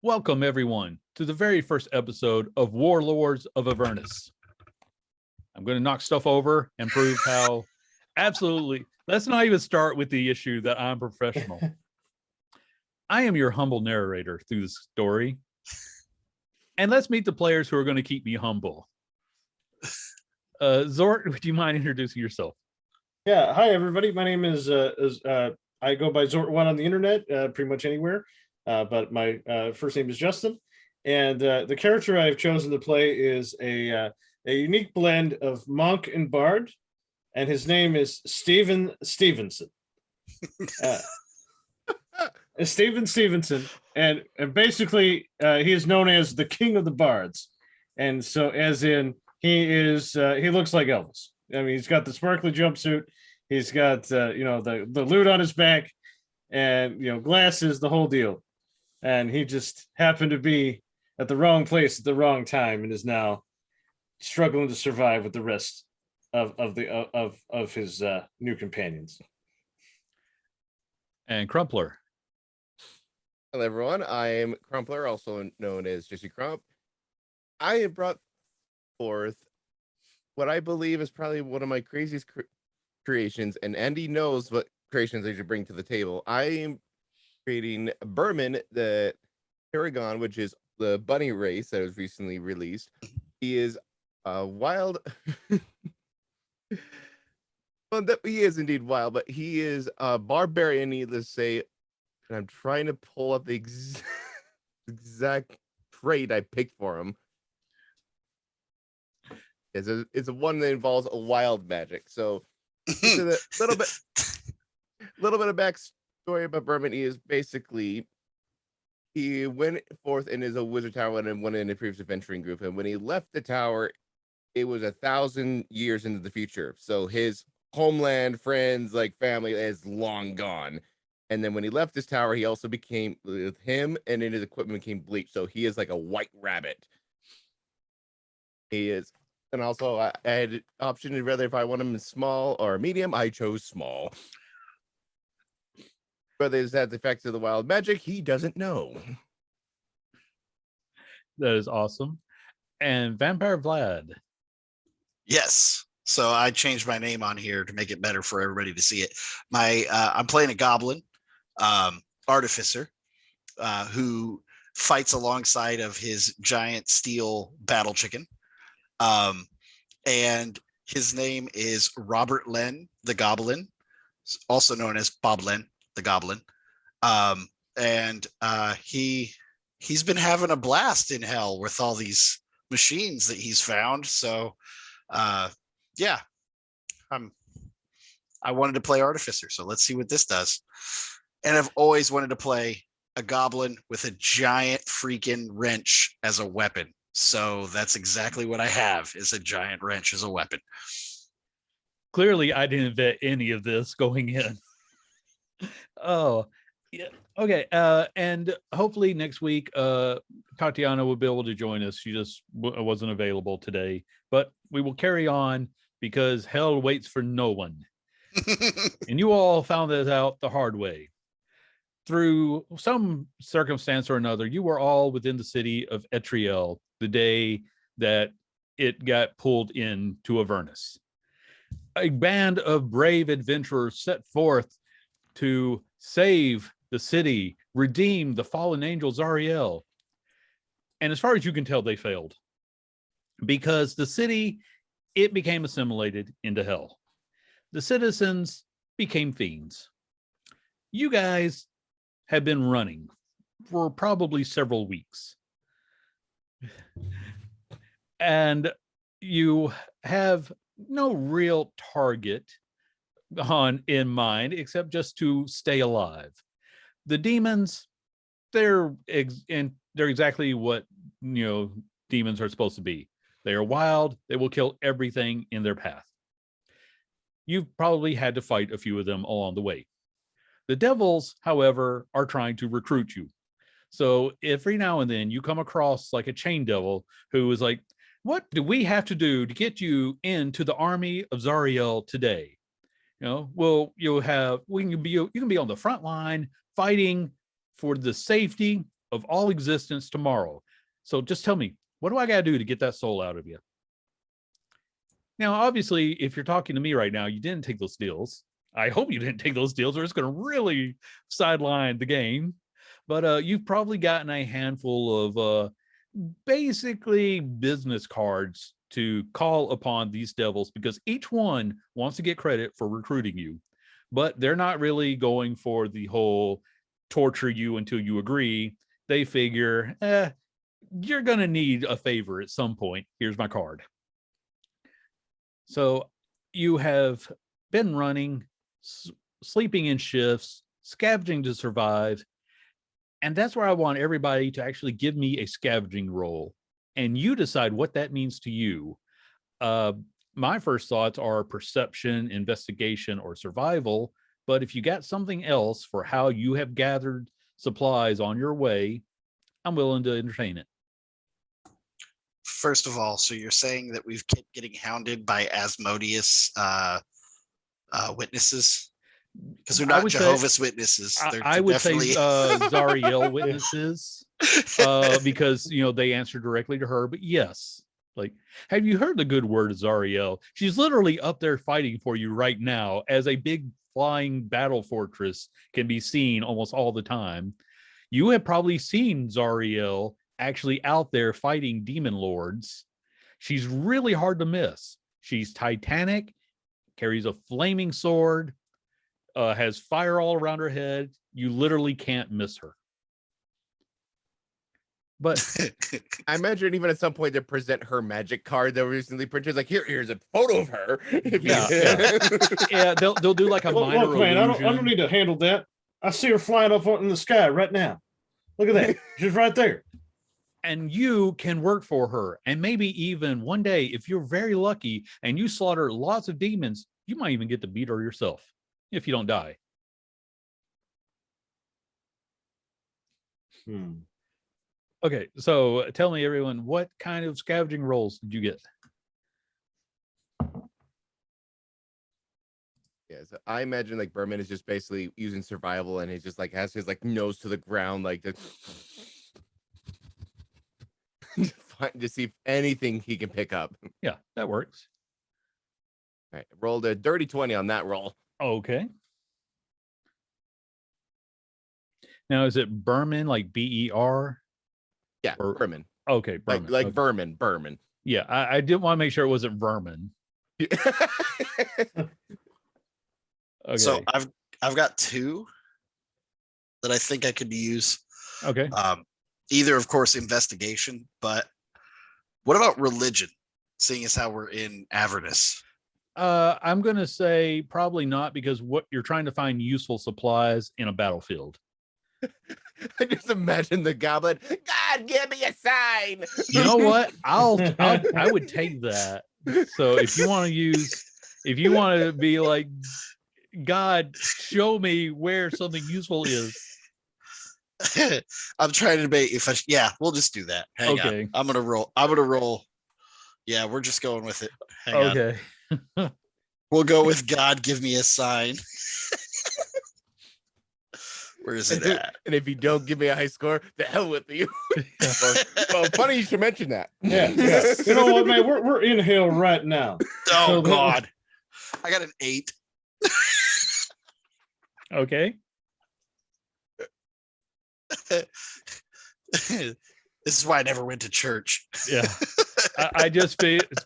Welcome, everyone, to the very first episode of Warlords of Avernus. I'm going to knock stuff over and prove how absolutely... Let's not even start with the issue that I'm professional. I am your humble narrator through this story. And let's meet the players who are going to keep me humble. Zort, would you mind introducing yourself? Yeah, hi, everybody. My name is I go by Zort1 on the internet, pretty much anywhere. But my first name is Justin, and the character I've chosen to play is a unique blend of monk and bard, and his name is Steven Stevenson. Steven Stevenson, and basically he is known as the King of the Bards, and so as in he looks like Elvis. I mean, he's got the sparkly jumpsuit, he's got the loot on his back, and glasses, the whole deal. And he just happened to be at the wrong place at the wrong time, and is now struggling to survive with the rest of his new companions. And Crumpler. Hello, everyone. I am Crumpler, also known as Jesse Crump. I have brought forth what I believe is probably one of my craziest creations, and Andy knows what creations I should bring to the table. I am creating Berman, the Paragon, which is the bunny race that was recently released. He is wild. Well, he is indeed wild, but he is a barbarian, needless to say. And I'm trying to pull up the exact trait I picked for him. It's a one that involves a wild magic. So it's a little bit of backstory about Berman. He is basically, he went forth and is a wizard tower and went in a previous adventuring group. And when he left the tower, it was 1,000 years into the future. So his homeland, friends, like family is long gone. And then when he left this tower, he also became, with him and in his equipment became bleached. So he is like a white rabbit. He is. And also I had an option to whether if I want him in small or medium. I chose small. Whether it's that the effects of the wild magic, he doesn't know. That is awesome. And Vampire Vlad. Yes. So I changed my name on here to make it better for everybody to see it. I'm playing a goblin artificer who fights alongside of his giant steel battle chicken. And his name is Robert Len, the Goblin, also known as Bob Len, the Goblin. And he's been having a blast in hell with all these machines that he's found. So yeah, I wanted to play Artificer, so let's see what this does. And I've always wanted to play a goblin with a giant freaking wrench as a weapon. So that's exactly what I have, is a giant wrench as a weapon. Clearly, I didn't vet any of this going in. Oh, yeah. Okay. And hopefully next week, Tatiana will be able to join us. She just wasn't available today, but we will carry on because hell waits for no one. And you all found this out the hard way. Through some circumstance or another, you were all within the city of Etriel the day that it got pulled into Avernus. A band of brave adventurers set forth to save the city, redeem the fallen angel Zariel. And as far as you can tell, they failed. Because the city, it became assimilated into hell. The citizens became fiends. You guys have been running for probably several weeks. And you have no real target in mind except just to stay alive. The demons, they're exactly what demons are supposed to be. They are wild. They will kill everything in their path. You've probably had to fight a few of them along the way. The devils, however, are trying to recruit you. So every now and then you come across like a chain devil who is like, what do we have to do to get you into the army of Zariel today? Well, you can be on the front line fighting for the safety of all existence tomorrow. So just tell me, what do I got to do to get that soul out of you? Now, obviously, if you're talking to me right now, you didn't take those deals. I hope you didn't take those deals, or it's going to really sideline the game. But you've probably gotten a handful of basically business cards to call upon these devils, because each one wants to get credit for recruiting you, but they're not really going for the whole torture you until you agree. They figure, you're going to need a favor at some point. Here's my card. So you have been running, sleeping in shifts, scavenging to survive. And that's where I want everybody to actually give me a scavenging roll, and you decide what that means to you. My first thoughts are perception, investigation, or survival. But if you got something else for how you have gathered supplies on your way, I'm willing to entertain it. First of all, so you're saying that we've kept getting hounded by Asmodeus witnesses? Because they're not Jehovah's Witnesses. I would say Zariel witnesses, because they answer directly to her. But yes, like, have you heard the good word of Zariel? She's literally up there fighting for you right now, as a big flying battle fortress can be seen almost all the time. You have probably seen Zariel actually out there fighting demon lords. She's really hard to miss. She's titanic, carries a flaming sword, has fire all around her head. You literally can't miss her. But I imagine even at some point they present her magic card that recently printed. Like, here's a photo of her. Yeah, they'll do like a minor look, man, illusion. I don't need to handle that. I see her flying up in the sky right now. Look at that. She's right there. And you can work for her. And maybe even one day, if you're very lucky and you slaughter lots of demons, you might even get to beat her yourself, if you don't die. Okay, so tell me, everyone, what kind of scavenging rolls did you get? Yeah, so I imagine like Berman is just basically using survival, and he just like has his like nose to the ground, like to see if anything he can pick up. Yeah, that works. All right, rolled a dirty 20 on that roll. Okay. Now, is it Berman, like B-E-R? Yeah, or Berman. Okay, Berman. Like okay. Berman. Yeah, I did want to make sure it wasn't vermin. Okay. So I've got two that I think I could use. Okay. Either, of course, investigation, but what about religion, seeing as how we're in Avernus? I'm going to say probably not, because what you're trying to find useful supplies in a battlefield. I just imagine the goblin. God, give me a sign. You know what? I would take that. So if you want to be like, God, show me where something useful is. I'm trying to debate if we'll just do that. Hang on. I'm gonna roll. Yeah, we're just going with it. Hang on. We'll go with God, give me a sign. Where is it at? And if you don't give me a high score, the hell with you. well, funny you should mention that. Yeah. You know what, man? We're in hell right now. Oh, so God. I got an 8. Okay. This is why I never went to church. Yeah. I just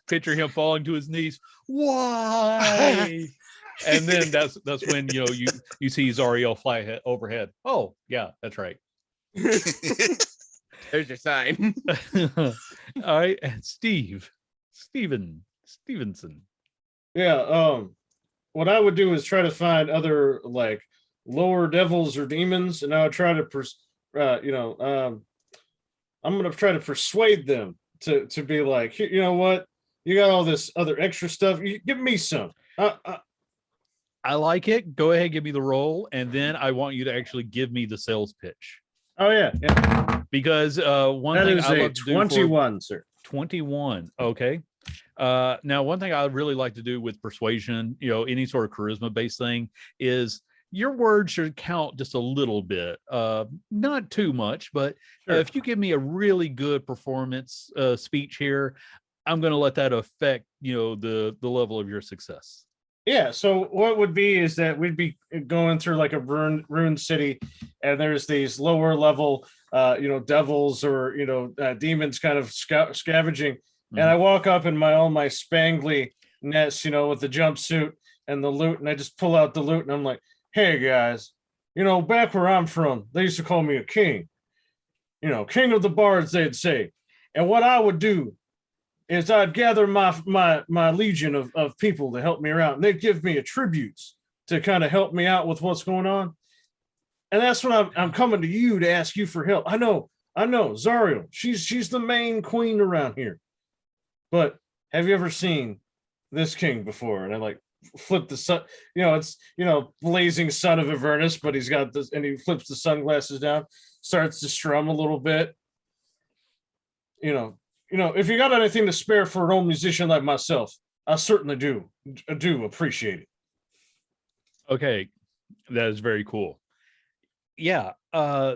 picture him falling to his knees. Why? And then that's when you see Zariel fly overhead. Oh yeah, that's right. There's your sign. All right, and Stevenson. Yeah. What I would do is try to find other like lower devils or demons, and I would try to, I'm gonna try to persuade them to be like, you know what, you got all this other extra stuff. You give me some. I like it. Go ahead, give me the roll, and then I want you to actually give me the sales pitch. Oh yeah, yeah. Because one That thing is I a love to do 21, sir. 21. Okay. Now one thing I would really like to do with persuasion, any sort of charisma based thing, is your words should count just a little bit. Not too much, but Sure. if you give me a really good performance speech here, I'm going to let that affect, the level of your success. Yeah. So what would be is that we'd be going through like a ruined city, and there's these lower level, devils or demons kind of scavenging. And I walk up in all my spangly ness, with the jumpsuit and the loot, and I just pull out the loot, and I'm like, "Hey guys, back where I'm from, they used to call me a king. King of the bards, they'd say. And what I would do is I'd gather my legion of people to help me around. And they'd give me attributes to kind of help me out with what's going on. And that's when I'm coming to you to ask you for help. I know, Zariel, she's the main queen around here. But have you ever seen this king before?" And I like flip the sun, it's blazing sun of Avernus, but he's got this, and he flips the sunglasses down, starts to strum a little bit. If you got anything to spare for an old musician like myself, I certainly do. I do appreciate it. Okay, that is very cool. Yeah.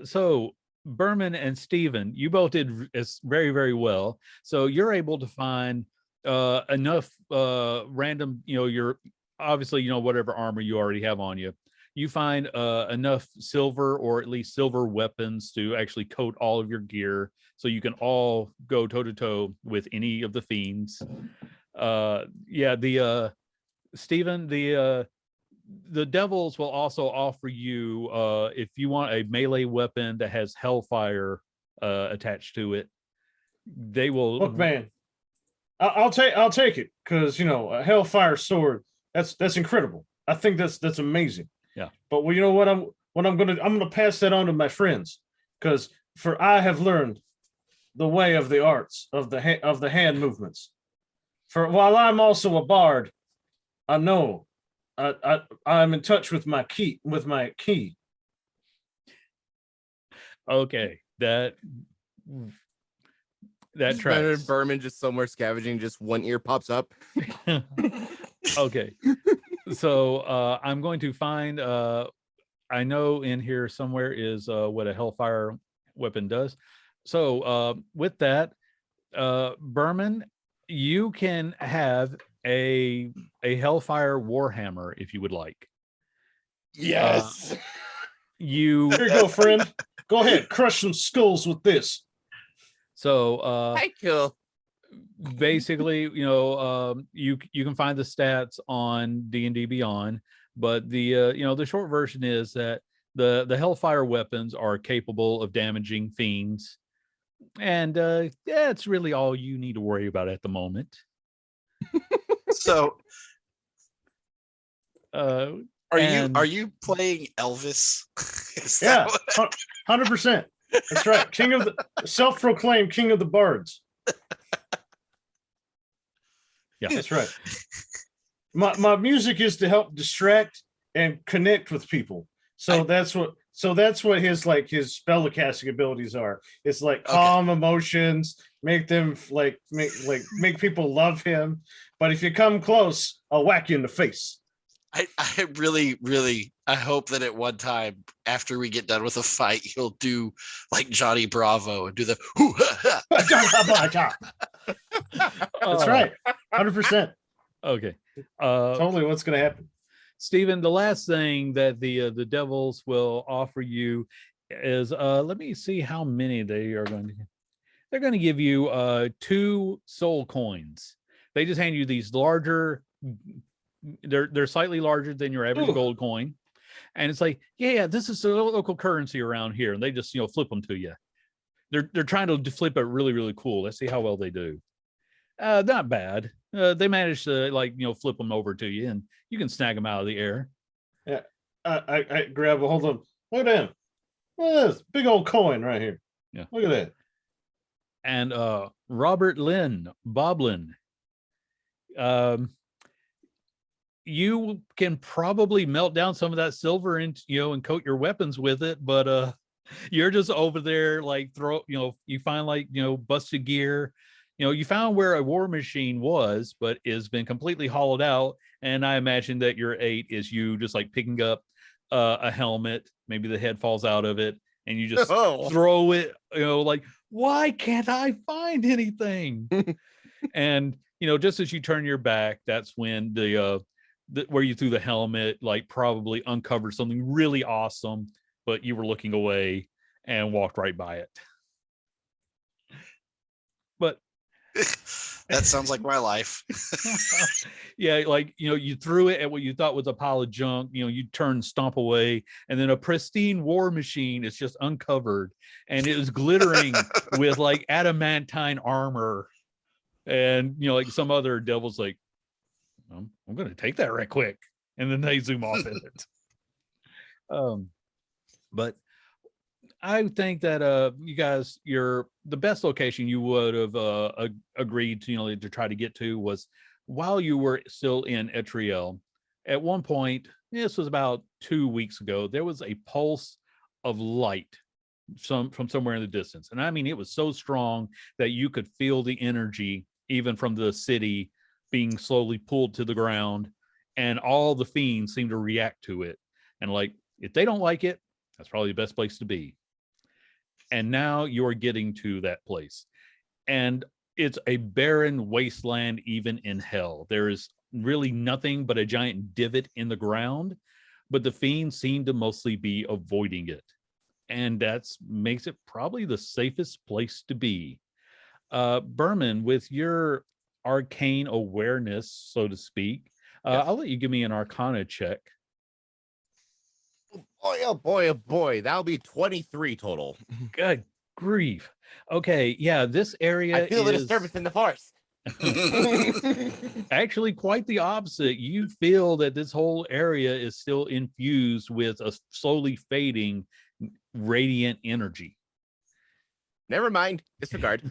So Berman and Steven, you both did very, very well. So you're able to find enough random, your obviously, whatever armor you already have on you. You find enough silver, or at least silver weapons, to actually coat all of your gear, so you can all go toe to toe with any of the fiends. Stephen, the devils will also offer you, if you want a melee weapon that has hellfire attached to it, they will. Look, man, I'll take it, because a hellfire sword, that's incredible. I think that's amazing. Yeah. But you know what, I'm gonna pass that on to my friends, because for I have learned the way of the arts of the hand movements. For while I'm also a bard, I know I'm in touch with my key. Okay, that tracks. Berman just somewhere scavenging, just one ear pops up. Okay, so I'm going to find. I know in here somewhere is what a hellfire weapon does. So with that, Berman, you can have a hellfire warhammer if you would like. Yes. Here you go, friend. Go ahead, crush some skulls with this. So Hi, cool. basically, you can find the stats on D&D Beyond, but the short version is that the hellfire weapons are capable of damaging fiends, and that's really all you need to worry about at the moment. So are and- you playing Elvis? Is Yeah, that what- 100%. That's right. King of the self-proclaimed king of the bards. Yeah, That's right. My music is to help distract and connect with people. So that's what his spellcasting abilities are. It's like calm emotions, make them make people love him. But if you come close, I'll whack you in the face. I really, really, I hope that at one time after we get done with a fight, he'll do like Johnny Bravo and do the That's right. 100%. Okay. Totally what's going to happen. Stephen, the last thing that the devils will offer you is let me see how many they are going to. They're going to give you 2 soul coins. They just hand you these larger. They're slightly larger than your average gold coin, and it's like, yeah, this is the local currency around here, and they just flip them to you. They're trying to flip it really, really cool. Let's see how well they do. Not bad. They managed to flip them over to you, and you can snag them out of the air. Yeah. I grab a hold of. Look at him. Look at this big old coin right here. Yeah. Look at that. And Robert Lynn, Boblin, you can probably melt down some of that silver and and coat your weapons with it, but you're just over there you find busted gear. You found where a war machine was, but it's been completely hollowed out. And I imagine that your 8 is you just picking up a helmet, maybe the head falls out of it, and you just throw it, why can't I find anything? And just as you turn your back, that's when where you threw the helmet probably uncovered something really awesome, but you were looking away and walked right by it. But that sounds like my life. Yeah, you threw it at what you thought was a pile of junk. You turn, stomp away, and then a pristine war machine is just uncovered, and it was glittering with adamantine armor. And some other devil's I'm gonna take that right quick, and then they zoom off in it. But I think that you guys, the best location you would have agreed to to try to get to was while you were still in Etriel. At one point, this was about 2 weeks ago, there was a pulse of light from somewhere in the distance, and I mean it was so strong that you could feel the energy even from the city being slowly pulled to the ground, and all the fiends seem to react to it. And if they don't like it, that's probably the best place to be. And now you're getting to that place, and it's a barren wasteland. Even in hell, there is really nothing but a giant divot in the ground, but the fiends seem to mostly be avoiding it, and that's makes it probably the safest place to be. Berman, with your arcane awareness, so to speak, Yes. I'll let you give me an Arcana check. Oh boy, oh boy. That'll be 23 total. Good grief. Okay, yeah, this area I feel the is disturbance in the force. actually quite the opposite. You feel that this whole area is still infused with a slowly fading radiant energy. Never mind. Disregard.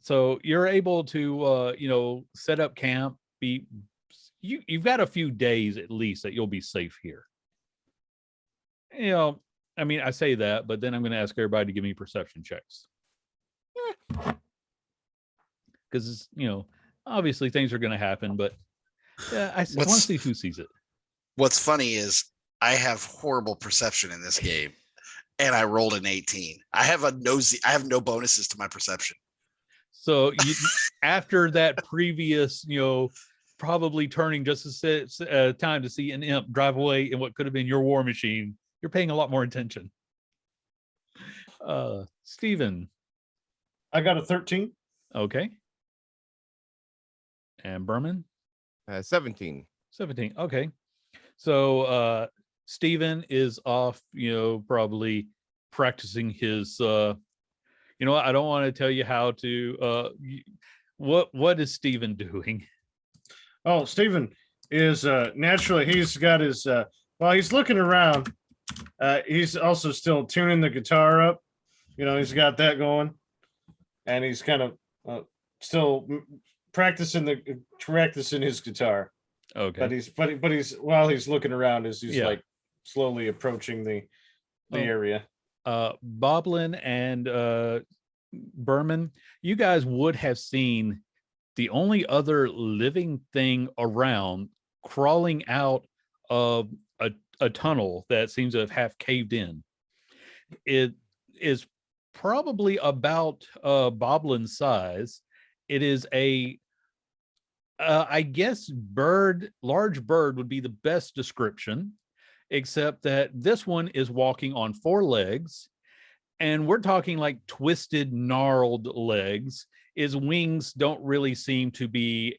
So you're able to set up camp. You've got a few days at least that you'll be safe here. I mean, I say that, but then I'm going to ask everybody to give me perception checks. Because obviously things are going to happen, but I want to see who sees it. What's funny is I have horrible perception in this game, and I rolled an 18. I have no bonuses to my perception. So after that previous, probably turning just a time to see an imp drive away in what could have been your war machine, you're paying a lot more attention. Steven. I got a 13. Okay. And Berman? 17. 17. Okay. So Steven is off, probably practicing his I don't want to tell you how to what is Steven doing? Oh, Stephen is naturally he's got his while he's looking around, he's also still tuning the guitar up. He's got that going, and he's kind of still practicing his guitar. Okay. But he's while he's looking around as he's slowly approaching the area. Boblin and Berman, you guys would have seen the only other living thing around crawling out of a tunnel that seems to have half caved in. It is probably about Boblin's size. It is I guess large bird would be the best description, except that this one is walking on 4 legs, and we're talking twisted, gnarled legs. His wings don't really seem to be,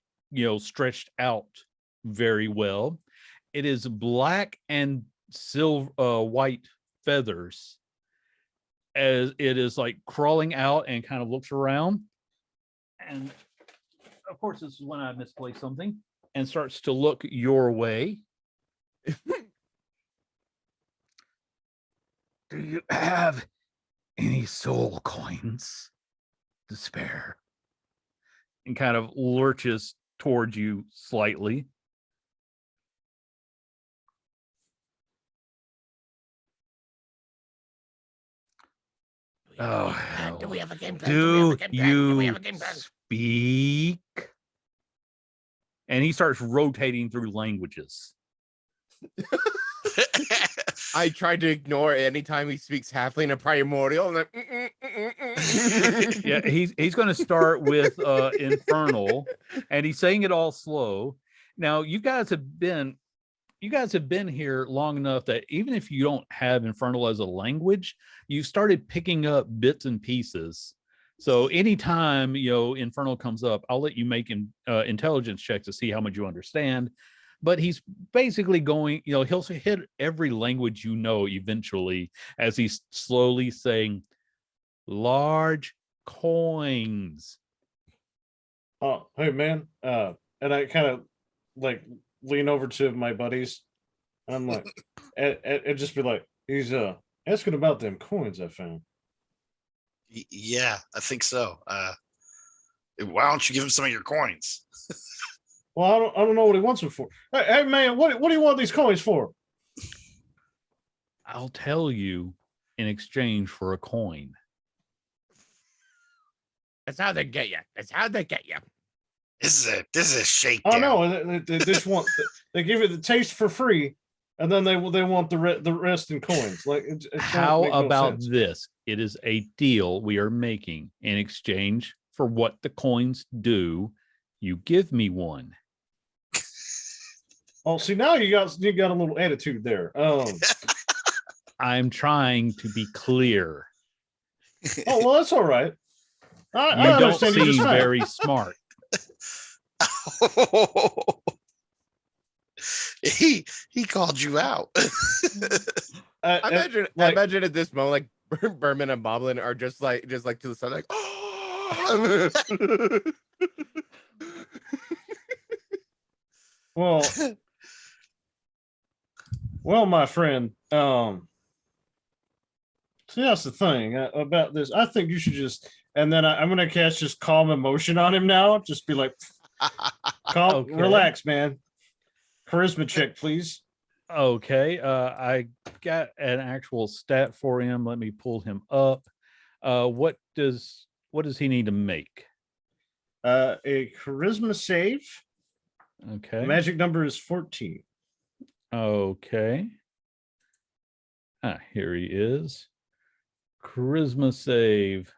stretched out very well. It is black and white feathers, as it is crawling out and kind of looks around. And of course, this is when I misplaced something, and starts to look your way. Do you have any soul coins to spare? And kind of lurches towards you slightly. Oh, hell. Do we have a game plan? Do you speak? And he starts rotating through languages. I tried to ignore it anytime he speaks halfling and primordial. I'm like, Yeah, he's going to start with infernal, and he's saying it all slow. Now, you guys have been here long enough that even if you don't have infernal as a language, you started picking up bits and pieces. So anytime infernal comes up, I'll let you make an intelligence check to see how much you understand. But he's basically going, he'll hit every language eventually, as he's slowly saying large coins. Oh, hey man. And I kind of like lean over to my buddies. And I'm like, and just be like, he's asking about them coins I found. Yeah, I think so. Why don't you give him some of your coins? Well, I don't know what he wants them for. Hey man, what do you want these coins for? I'll tell you in exchange for a coin. That's how they get you. That's how they get you. This is a shakedown. Oh no, they just want they give you the taste for free, and then they want the rest in coins. Like, it How don't make no about sense. this? It is a deal we are making in exchange for what the coins do. You give me one. Oh, see, now you got a little attitude there. I'm trying to be clear. Oh well, that's all right. I You don't understand you just seem fine. very smart. he called you out. I like- imagine at this moment, like Berman and Boblin are just like to the side, like, oh. Well, my friend. See, that's the thing about this. I think you should just, and then I'm going to cast just calm emotion on him now. Just be like, calm, Okay. relax, man. Charisma check, please. Okay, I got an actual stat for him. Let me pull him up. What does he need to make? A charisma save. Okay. The magic number is 14. Okay. Here he is. Charisma save.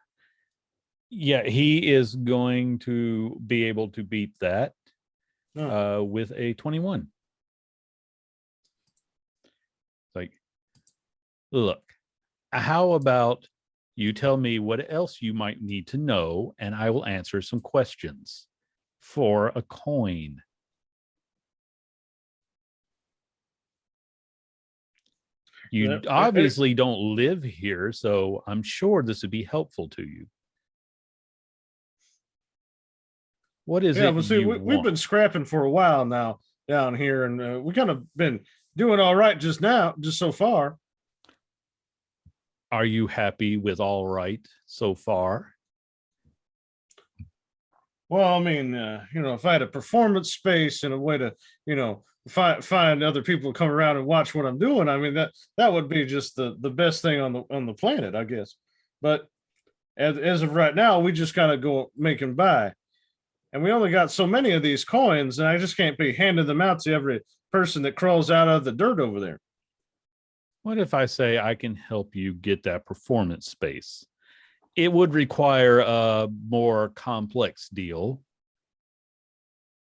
Yeah, he is going to be able to beat that with a 21. Like, look, how about you tell me what else you might need to know, and I will answer some questions for a coin. You obviously don't live here, so I'm sure this would be helpful to you. What is it? Well, see, we've been scrapping for a while now down here, and we kind of been doing all right just so far. Are you happy with all right so far? Well, I mean, if I had a performance space and a way to, find other people to come around and watch what I'm doing, I mean that would be just the best thing on the planet, I guess. But as of right now, we just gotta go make and buy, and we only got so many of these coins, and I just can't be handing them out to every person that crawls out of the dirt over there. What if I say I can help you get that performance space? It would require a more complex deal.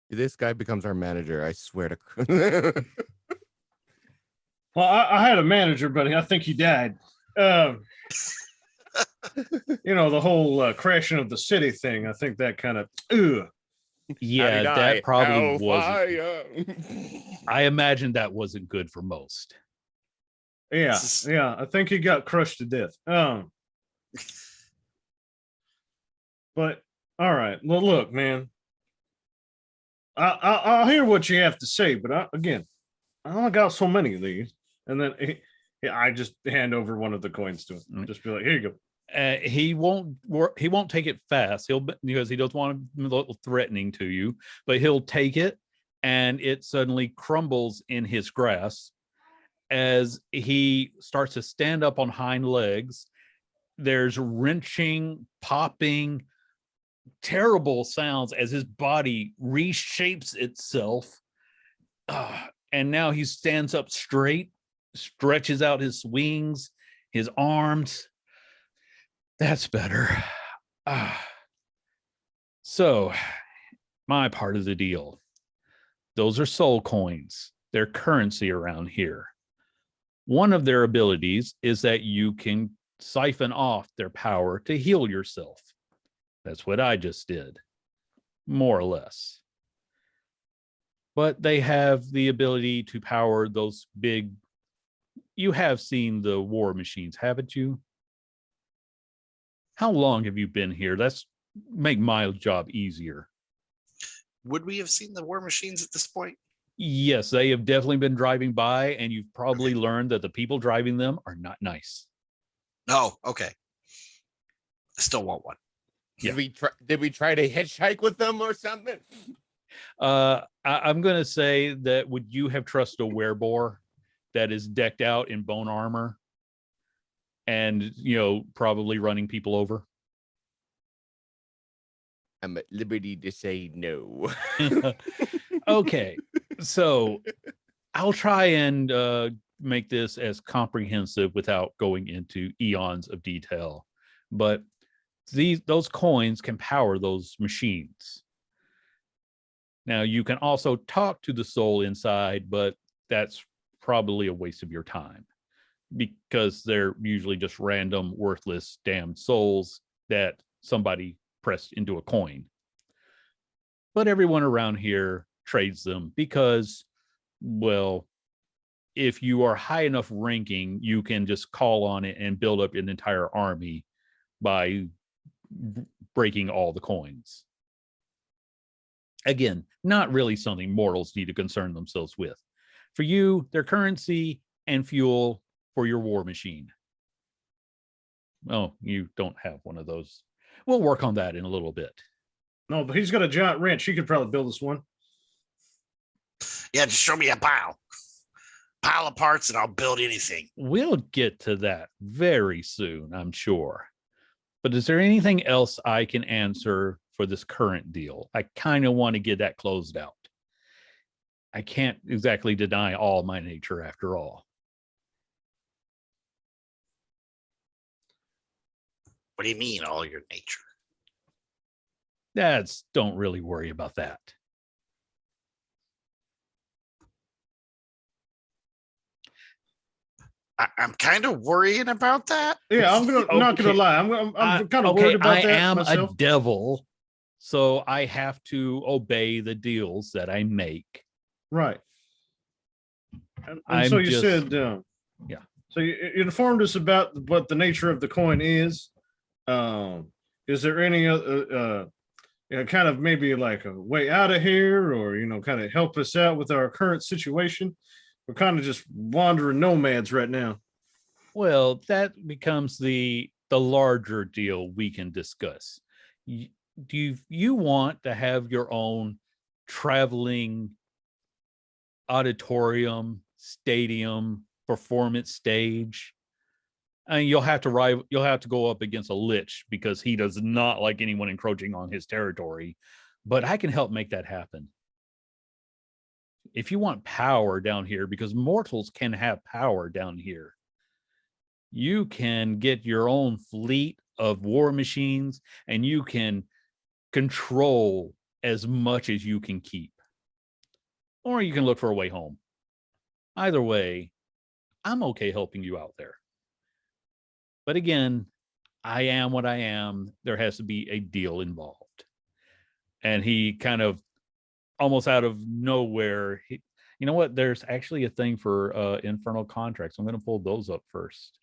This guy becomes our manager, I swear to. Well, I had a manager, but I think he died. The whole crashing of the city thing. I think that kind of. Yeah, that probably wasn't. Hellfire. I imagine that wasn't good for most. Yeah, I think he got crushed to death. But all right, well, look, man. I'll hear what you have to say, but I only got so many of these, and then I just hand over one of the coins to him. Just be like, here you go. He won't take it fast. Because he doesn't want to be a little threatening to you, but he'll take it, and it suddenly crumbles in his grasp as he starts to stand up on hind legs. There's wrenching, popping, terrible sounds as his body reshapes itself. And now he stands up straight, stretches out his wings, his arms. That's better. So, my part of the deal. Those are soul coins. They're currency around here. One of their abilities is that you can siphon off their power to heal yourself. That's what I just did, more or less. But they have the ability to power those big. You have seen the war machines, haven't you? How long have you been here? That's make my job easier. Would we have seen the war machines at this point? Yes, they have definitely been driving by, and you've probably learned that the people driving them are not nice. No, okay. I still want one. Yeah. Did we try to hitchhike with them or something? I'm going to say that would you have trusted a werebore that is decked out in bone armor and, probably running people over? I'm at liberty to say no. Okay, so I'll try and make this as comprehensive without going into eons of detail. But those coins can power those machines. Now, you can also talk to the soul inside, but that's probably a waste of your time because they're usually just random, worthless, damned souls that somebody pressed into a coin. But everyone around here trades them because, well, if you are high enough ranking, you can just call on it and build up an entire army by breaking all the coins. Again, not really something mortals need to concern themselves with. For you, they're currency and fuel for your war machine. Oh, you don't have one of those. We'll work on that in a little bit. No, but he's got a giant wrench. He could probably build us one. Yeah, just show me a pile of parts and I'll build anything. We'll get to that very soon, I'm sure. But is there anything else I can answer for this current deal? I kind of want to get that closed out. I can't exactly deny all my nature after all. What do you mean, all your nature? Don't really worry about that. I'm kind of worrying about that. Yeah, I'm not gonna lie. I'm kind of worried about that I am myself. a devil, so I have to obey the deals that I make. Right. And so you said, yeah. So you informed us about what the nature of the coin is. Is there any other, kind of maybe like a way out of here, or kind of help us out with our current situation? We're kind of just wandering nomads right now. Well, that becomes the larger deal we can discuss. Do you want to have your own traveling auditorium, stadium, performance stage? And you'll have to go up against a lich because he does not like anyone encroaching on his territory. But I can help make that happen. If you want power down here, because mortals can have power down here, you can get your own fleet of war machines and you can control as much as you can keep. Or you can look for a way home. Either way, I'm okay helping you out there. But again, I am what I am. There has to be a deal involved. And he kind of almost out of nowhere, you know what? There's actually a thing for infernal contracts. I'm going to pull those up first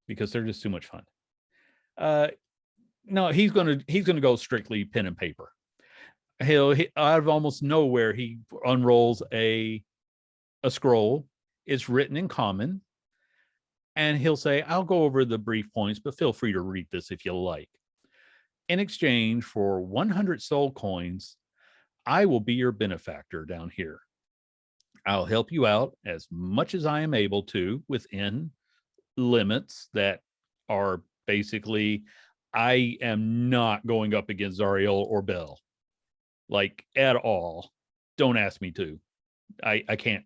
because they're just too much fun. No, he's going to go strictly pen and paper. out of almost nowhere, he unrolls a scroll. It's written in common, and he'll say, I'll go over the brief points, but feel free to read this if you like. In exchange for 100 soul coins, I will be your benefactor down here. I'll help you out as much as I am able to within limits that are basically, I am not going up against Zariel or Bell, like at all. Don't ask me to. I can't.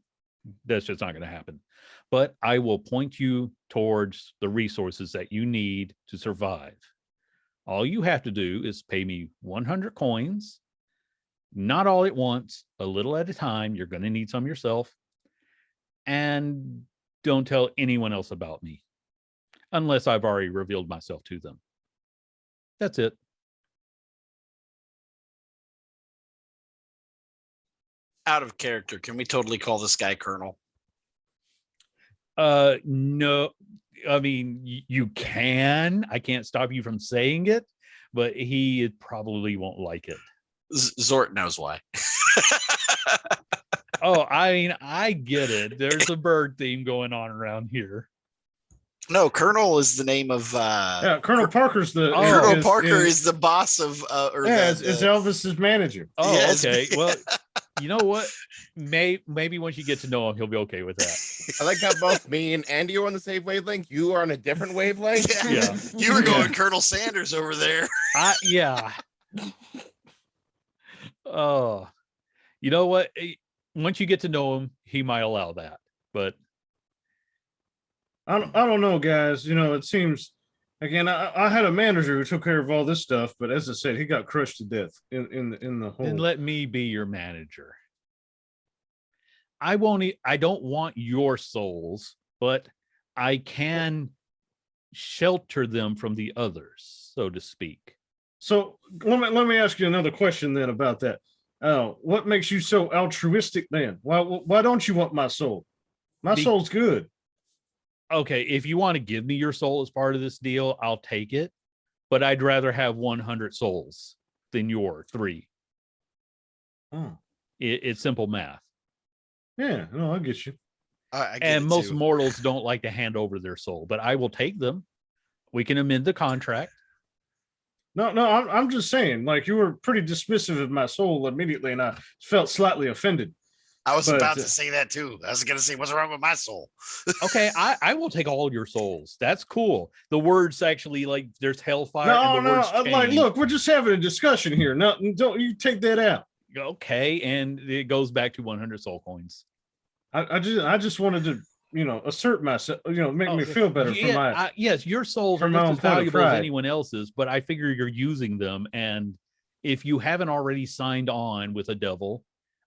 That's just not going to happen. But I will point you towards the resources that you need to survive. All you have to do is pay me 100 coins, not all at once, a little at a time. You're going to need some yourself. And don't tell anyone else about me, unless I've already revealed myself to them. That's it. Out of character, can we totally call this guy Colonel? No, I mean, you can. I can't stop you from saying it, but he probably won't like it. Zort knows why. Oh, I mean, I get it. There's a bird theme going on around here. No, Colonel is the name of Yeah, Colonel Parker's the Colonel Parker is the boss of is Elvis's manager. Oh, Yes. okay. Well, you know what? Maybe once you get to know him, he'll be okay with that. I like how both me and Andy are on the same wavelength. You are on a different wavelength. Yeah. You were going Colonel Sanders over there. Yeah. Oh, you know what? Once you get to know him, he might allow that. But I don't know, guys. You know, it seems again. I had a manager who took care of all this stuff, but as I said, he got crushed to death in the whole. then let me be your manager. I don't want your souls, but I can shelter them from the others, so to speak. So let me ask you another question then about that. What makes you so altruistic then? Why don't you want my soul? My soul's good. Okay, if you want to give me your soul as part of this deal, I'll take it. But I'd rather have 100 souls than your 3. Oh. It's simple math. Yeah, no, I get you. I get And it most too. mortals don't like to hand over their soul, but I will take them. We can amend the contract. No, I'm just saying, like you were pretty dismissive of my soul immediately, and I felt slightly offended. I was but, about to say that too. I was going to say, what's wrong with my soul? Okay, I will take all your souls. That's cool. The words actually, like, there's hellfire and the words like, change. look, we're just having a discussion here. Nothing, don't you take that out. Okay, and it goes back to 100 soul coins. I just wanted to, assert myself, make me feel better for my. Yes, your souls for are my just own as point of valuable as pride. anyone else's, but I figure you're using them, and if you haven't already signed on with a devil,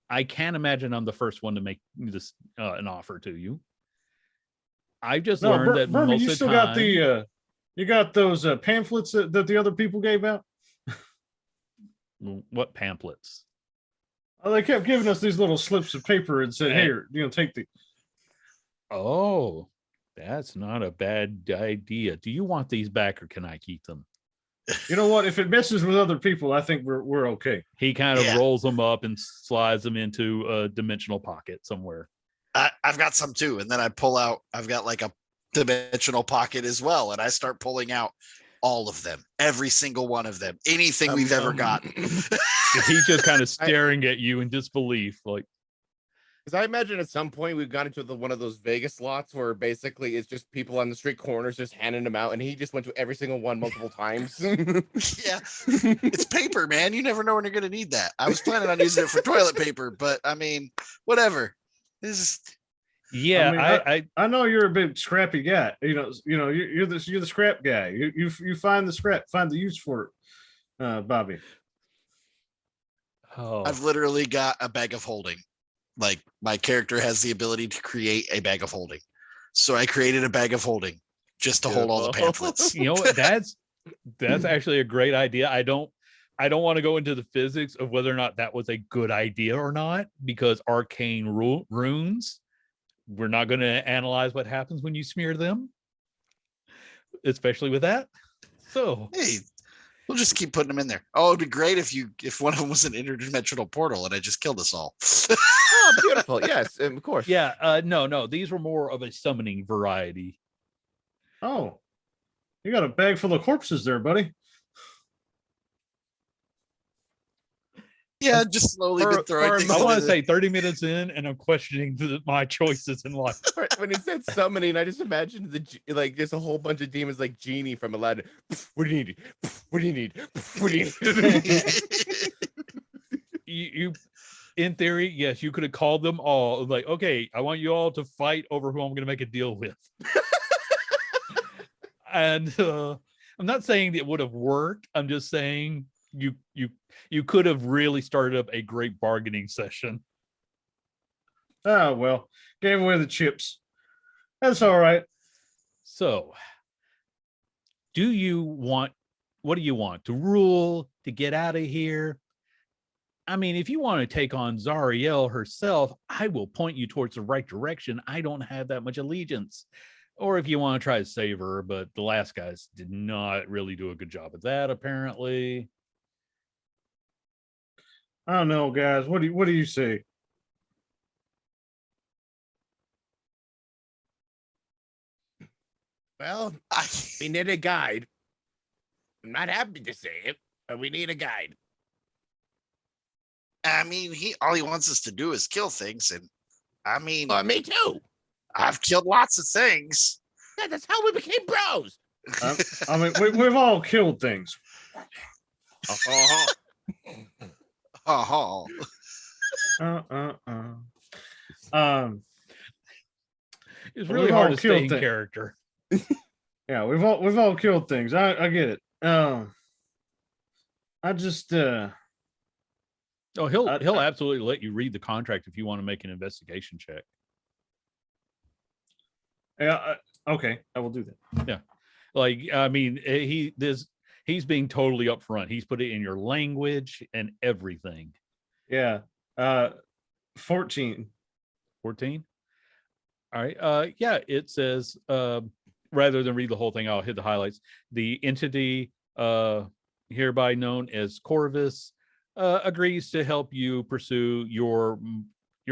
I can't imagine I'm the first one to make this an offer to you. I've just learned that Berman, most you of the still time, got the you got those pamphlets that the other people gave out. what pamphlets? Oh, they kept giving us these little slips of paper and said, "Here, take the." Oh, that's not a bad idea. Do you want these back, or can I keep them? You know what? If it messes with other people, I think we're okay. He kind of Yeah. rolls them up and slides them into a dimensional pocket somewhere. I've got some too. And then I pull out, I've got like a dimensional pocket as well. And I start pulling out all of them, every single one of them, anything we've ever gotten. He's just kind of staring at you in disbelief, like. Because I imagine at some point we've gone into one of those Vegas lots where basically it's just people on the street corners just handing them out, and he just went to every single one multiple times. Yeah, it's paper, man. You never know when you're going to need that. I was planning on using it for toilet paper, but I mean, whatever. This is... Yeah, I know you're a big scrappy guy. You're the scrap guy. You find the scrap, find the use for it, Bobby. Oh, I've literally got a bag of holding. Like, my character has the ability to create a bag of holding. So I created a bag of holding just to hold all the pamphlets. you know what? That's actually a great idea. I don't want to go into the physics of whether or not that was a good idea or not, because arcane runes, we're not going to analyze what happens when you smear them, especially with that. So Hey, We'll just keep putting them in there. Oh, it'd be great if one of them was an interdimensional portal and I just killed us all. Oh, beautiful. Yes, of course. Yeah, no, these were more of a summoning variety. Oh, you got a bag full of corpses there, buddy. Yeah, just slowly been throwing things. I want in to there. say 30 minutes in, and I'm questioning my choices in life. When he said summoning, I just imagined like there's a whole bunch of demons like Genie from Aladdin. What do you need? What do you need? What do you need? You in theory, yes, you could have called them all. Like, okay, I want you all to fight over who I'm going to make a deal with. And I'm not saying it would have worked. I'm just saying you could have really started up a great bargaining session. Oh, well, gave away the chips. That's all right. So, what do you want? To rule, to get out of here? I mean, if you want to take on Zariel herself, I will point you towards the right direction. I don't have that much allegiance. Or if you want to try to save her, but the last guys did not really do a good job of that, apparently. I don't know, guys. What do you say? Well, we need a guide. I'm not happy to say it, but we need a guide. I mean, all he wants us to do is kill things, and I mean, Me too. I've killed lots of things. Yeah, that's how we became bros. I mean, we've all killed things. Oh, It's But really we've hard all to stay killed in things. character. Yeah, we've all killed things. I get it. I just Oh, he'll I- absolutely let you read the contract if you want to make an investigation check. yeah. Okay, I will do that. Like, I mean, he's being totally upfront. He's put it in your language and everything. Yeah. 14. 14. All right. Yeah, it says rather than read the whole thing, I'll hit the highlights. The entity hereby known as Corvus agrees to help you pursue your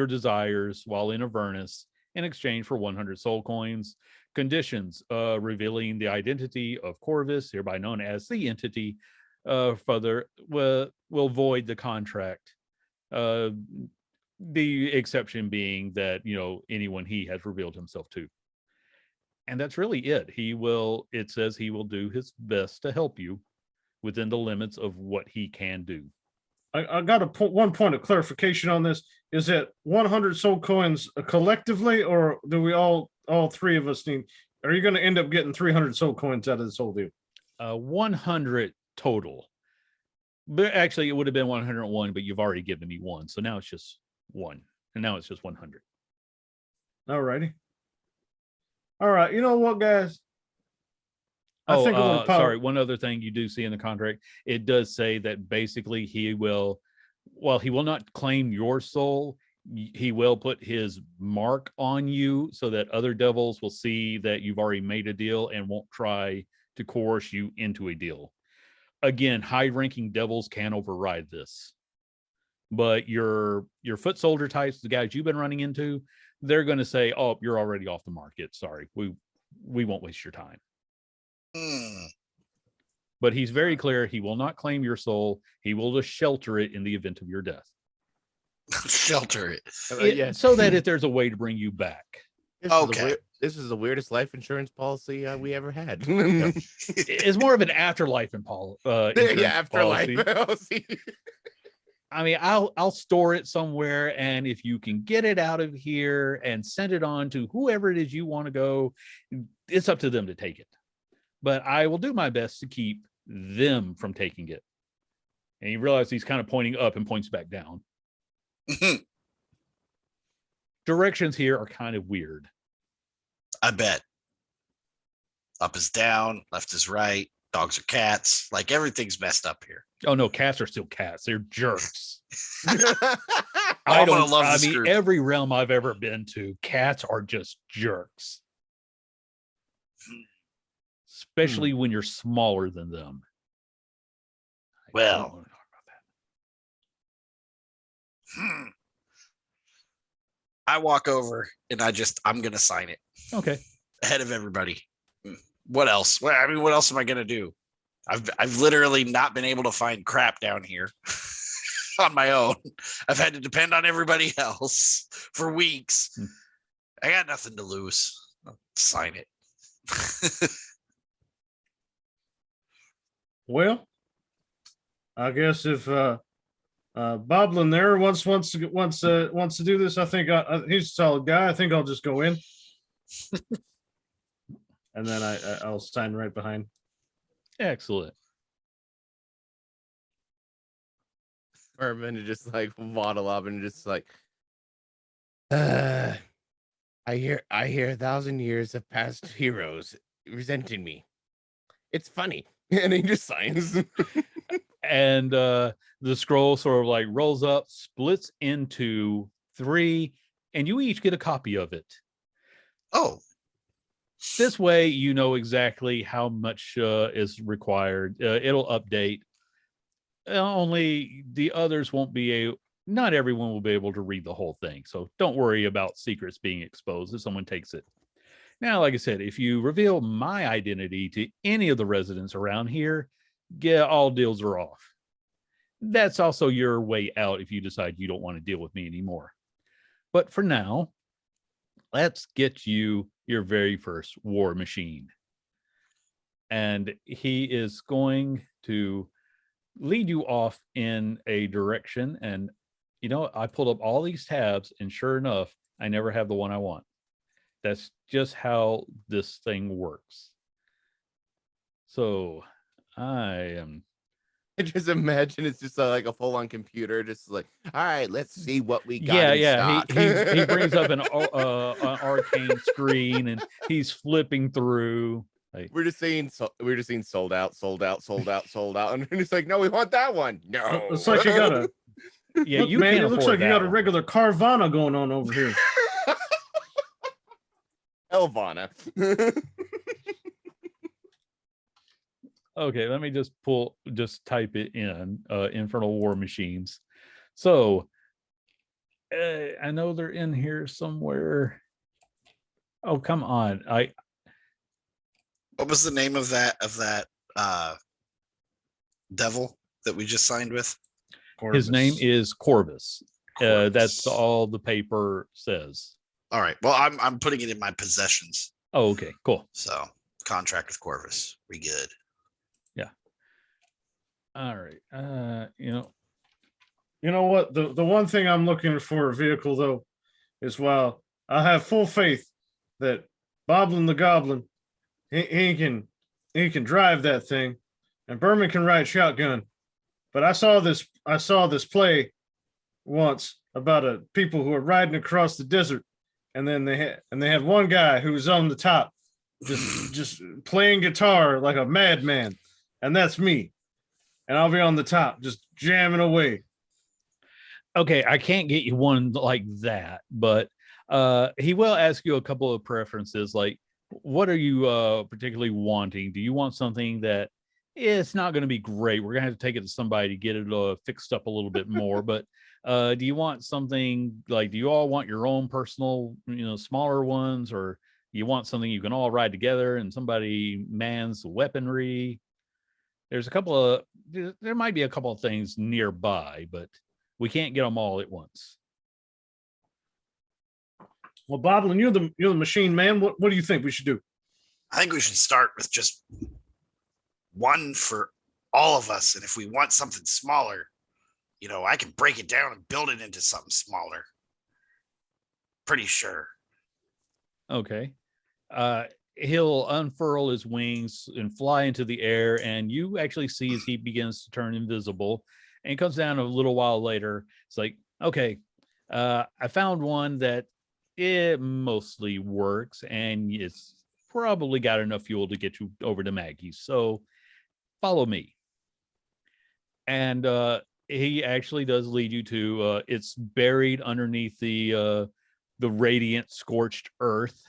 desires while in Avernus in exchange for 100 soul coins. Conditions revealing the identity of Corvus, hereby known as the entity, further will void the contract. The exception being that, anyone he has revealed himself to. And that's really it. It says he will do his best to help you within the limits of what he can do. I got one point of clarification on this. Is it 100 soul coins collectively, or do we all three of us need? Are you going to end up getting 300 soul coins out of this whole deal? 100 total. But actually, it would have been 101, but you've already given me one. So now it's just one. And now it's just 100. All righty. All right. You know what, guys? I think a little power. Sorry. One other thing you do see in the contract, it does say that basically he will not claim your soul. He will put his mark on you so that other devils will see that you've already made a deal and won't try to coerce you into a deal. Again, high-ranking devils can override this. But your foot soldier types, the guys you've been running into, they're going to say, "Oh, you're already off the market. Sorry, we won't waste your time." But he's very clear. He will not claim your soul. He will just shelter it in the event of your death. Shelter it. Yes. So that if there's a way to bring you back. This is the weirdest life insurance policy we ever had. It's more of an afterlife afterlife policy. I mean, I'll store it somewhere, and if you can get it out of here and send it on to whoever it is you want to go, it's up to them to take it. But I will do my best to keep them from taking it. And you realize he's kind of pointing up and points back down. Directions here are kind of weird. I bet. Up is down, left is right, dogs are cats. Like everything's messed up here. Oh no, cats are still cats. They're jerks. I'm gonna love this group. Every realm I've ever been to, cats are just jerks. Especially when you're smaller than them. I don't Well, want to talk about that. I walk over and I'm gonna sign it Okay. ahead of everybody. What else? Well, I mean, what else am I gonna do? I've literally not been able to find crap down here on my own. I've had to depend on everybody else for weeks. I got nothing to lose. I'll sign it. Well, I guess if Boblin there wants to do this, I think he's a solid guy. I think I'll just go in, and then I'll sign right behind. Excellent. Berman to just like waddle up and just like, I hear 1,000 years of past heroes resenting me. It's funny. and he just signs. And the scroll sort of like rolls up, splits into 3, and you each get a copy of it. Oh, This way, you know exactly how much is required. It'll update. Only the others won't be not everyone will be able to read the whole thing. So don't worry about secrets being exposed if someone takes it. Now, like I said, if you reveal my identity to any of the residents around here, all deals are off. That's also your way out if you decide you don't want to deal with me anymore. But for now, let's get you your very first war machine. And he is going to lead you off in a direction. And, I pulled up all these tabs, and sure enough, I never have the one I want. That's just how this thing works. So I just imagine it's just like a full-on computer, just like, all right, let's see what we got. Yeah. Stock. He brings up an arcane screen, and he's flipping through. We're just seeing sold out, and it's like, no, we want that one. No, It's like you got a Yeah, look, you man. can't It looks afford like you got a that one. regular Carvana going on over here. Elvana. Okay, let me just type it in, Infernal War Machines. So I know they're in here somewhere. Oh, come on. what was the name of that devil that we just signed with? His name is Corvus. Corvus. That's all the paper says. All right. Well, I'm putting it in my possessions. Oh, okay, cool. So contract with Corvus. We good. All right. You know what? The one thing I'm looking for a vehicle though is, while I have full faith that Boblin the Goblin, he can drive that thing, and Berman can ride shotgun. But I saw this play once about people who are riding across the desert, and then they had one guy who was on the top, just playing guitar like a madman, and that's me. And I'll be on the top, just jamming away. Okay, I can't get you one like that, but he will ask you a couple of preferences, like what are you particularly wanting? Do you want something that it's not going to be great? We're going to have to take it to somebody to get it fixed up a little bit more, but do you want something like, do you all want your own personal, smaller ones, or you want something you can all ride together and somebody mans the weaponry? There might be a couple of things nearby, but we can't get them all at once. Well, Boblin, you're the machine man. What do you think we should do? I think we should start with just one for all of us. And if we want something smaller, I can break it down and build it into something smaller. Pretty sure. Okay. He'll unfurl his wings and fly into the air, and you actually see as he begins to turn invisible, and he comes down a little while later. It's like, okay, I found one that it mostly works, and it's probably got enough fuel to get you over to Maggie's. So follow me. And he actually does lead you to it's buried underneath the radiant scorched earth.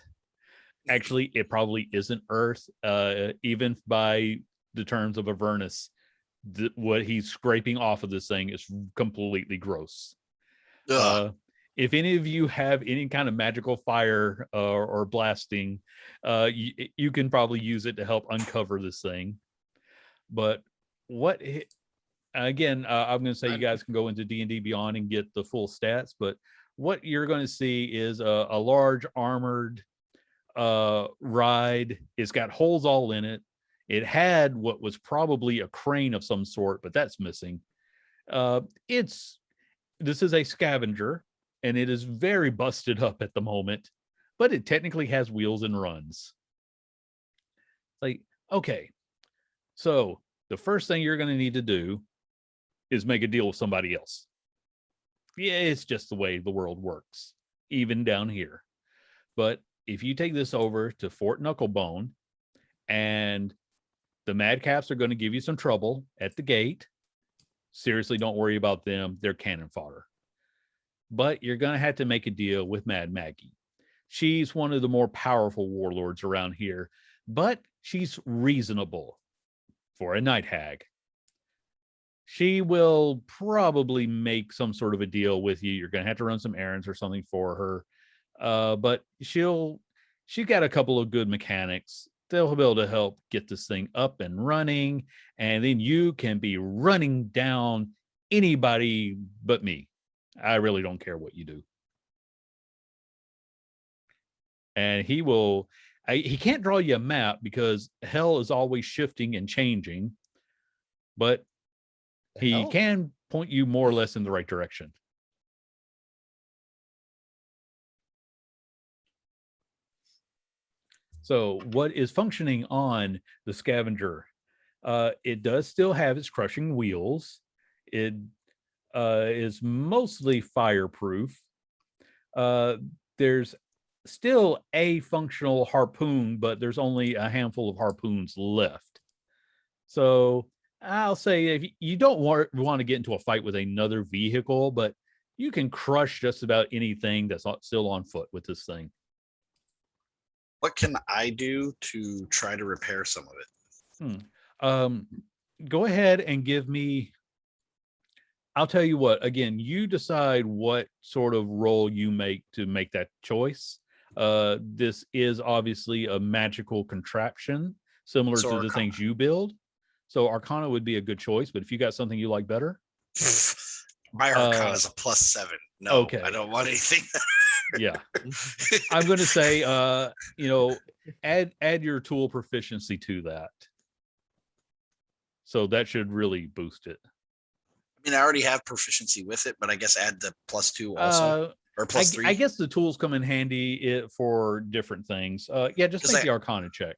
Actually, it probably isn't Earth, even by the terms of Avernus. what he's scraping off of this thing is completely gross. Ugh. If any of you have any kind of magical fire or blasting, you can probably use it to help uncover this thing. But what again, I'm going to say you guys can go into D&D Beyond and get the full stats, but what you're going to see is a large armored ride. It's got holes all in it. It had what was probably a crane of some sort, but that's missing. This is a scavenger, and it is very busted up at the moment, but it technically has wheels and runs. Like, okay, so the first thing you're going to need to do is make a deal with somebody else. Yeah, it's just the way the world works, even down here. But if you take this over to Fort Knucklebone, and the madcaps are going to give you some trouble at the gate, seriously, don't worry about them. They're cannon fodder. But you're going to have to make a deal with Mad Maggie. She's one of the more powerful warlords around here, but she's reasonable for a night hag. She will probably make some sort of a deal with you. You're going to have to run some errands or something for her. But she's got a couple of good mechanics. They'll be able to help get this thing up and running. And then you can be running down anybody but me. I really don't care what you do. And he can't draw you a map because hell is always shifting and changing, but he can point you more or less in the right direction. So what is functioning on the scavenger? It does still have its crushing wheels. It is mostly fireproof. There's still a functional harpoon, but there's only a handful of harpoons left. So I'll say if you don't want to get into a fight with another vehicle, but you can crush just about anything that's still on foot with this thing. What can I do to try to repair some of it? Go ahead and give me. I'll tell you what. Again, you decide what sort of roll you make to make that choice. This is obviously a magical contraption, similar to the things you build. So Arcana would be a good choice, but if you got something you like better. My Arcana is a +7. No, okay. I don't want anything. Yeah. I'm going to say, add your tool proficiency to that. So that should really boost it. I mean, I already have proficiency with it, but I guess add the +2 also. Or +3. I guess the tools come in handy for different things. Just make the Arcana check.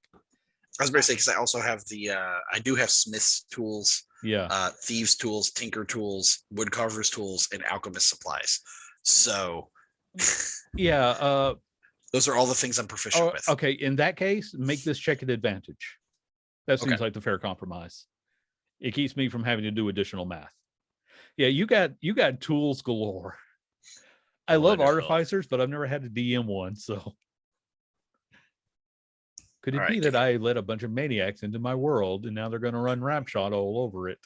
I was going to say, because I also have I do have Smith's tools, Thieves tools, Tinker tools, Woodcarver's tools, and Alchemist supplies. So, those are all the things I'm proficient with. Okay, in that case, make this check at advantage. That seems like the fair compromise. It keeps me from having to do additional math. Yeah, you got tools galore. I love artificers, but I've never had to DM one, so. Could it be that I let a bunch of maniacs into my world and now they're going to run Rapshot all over it?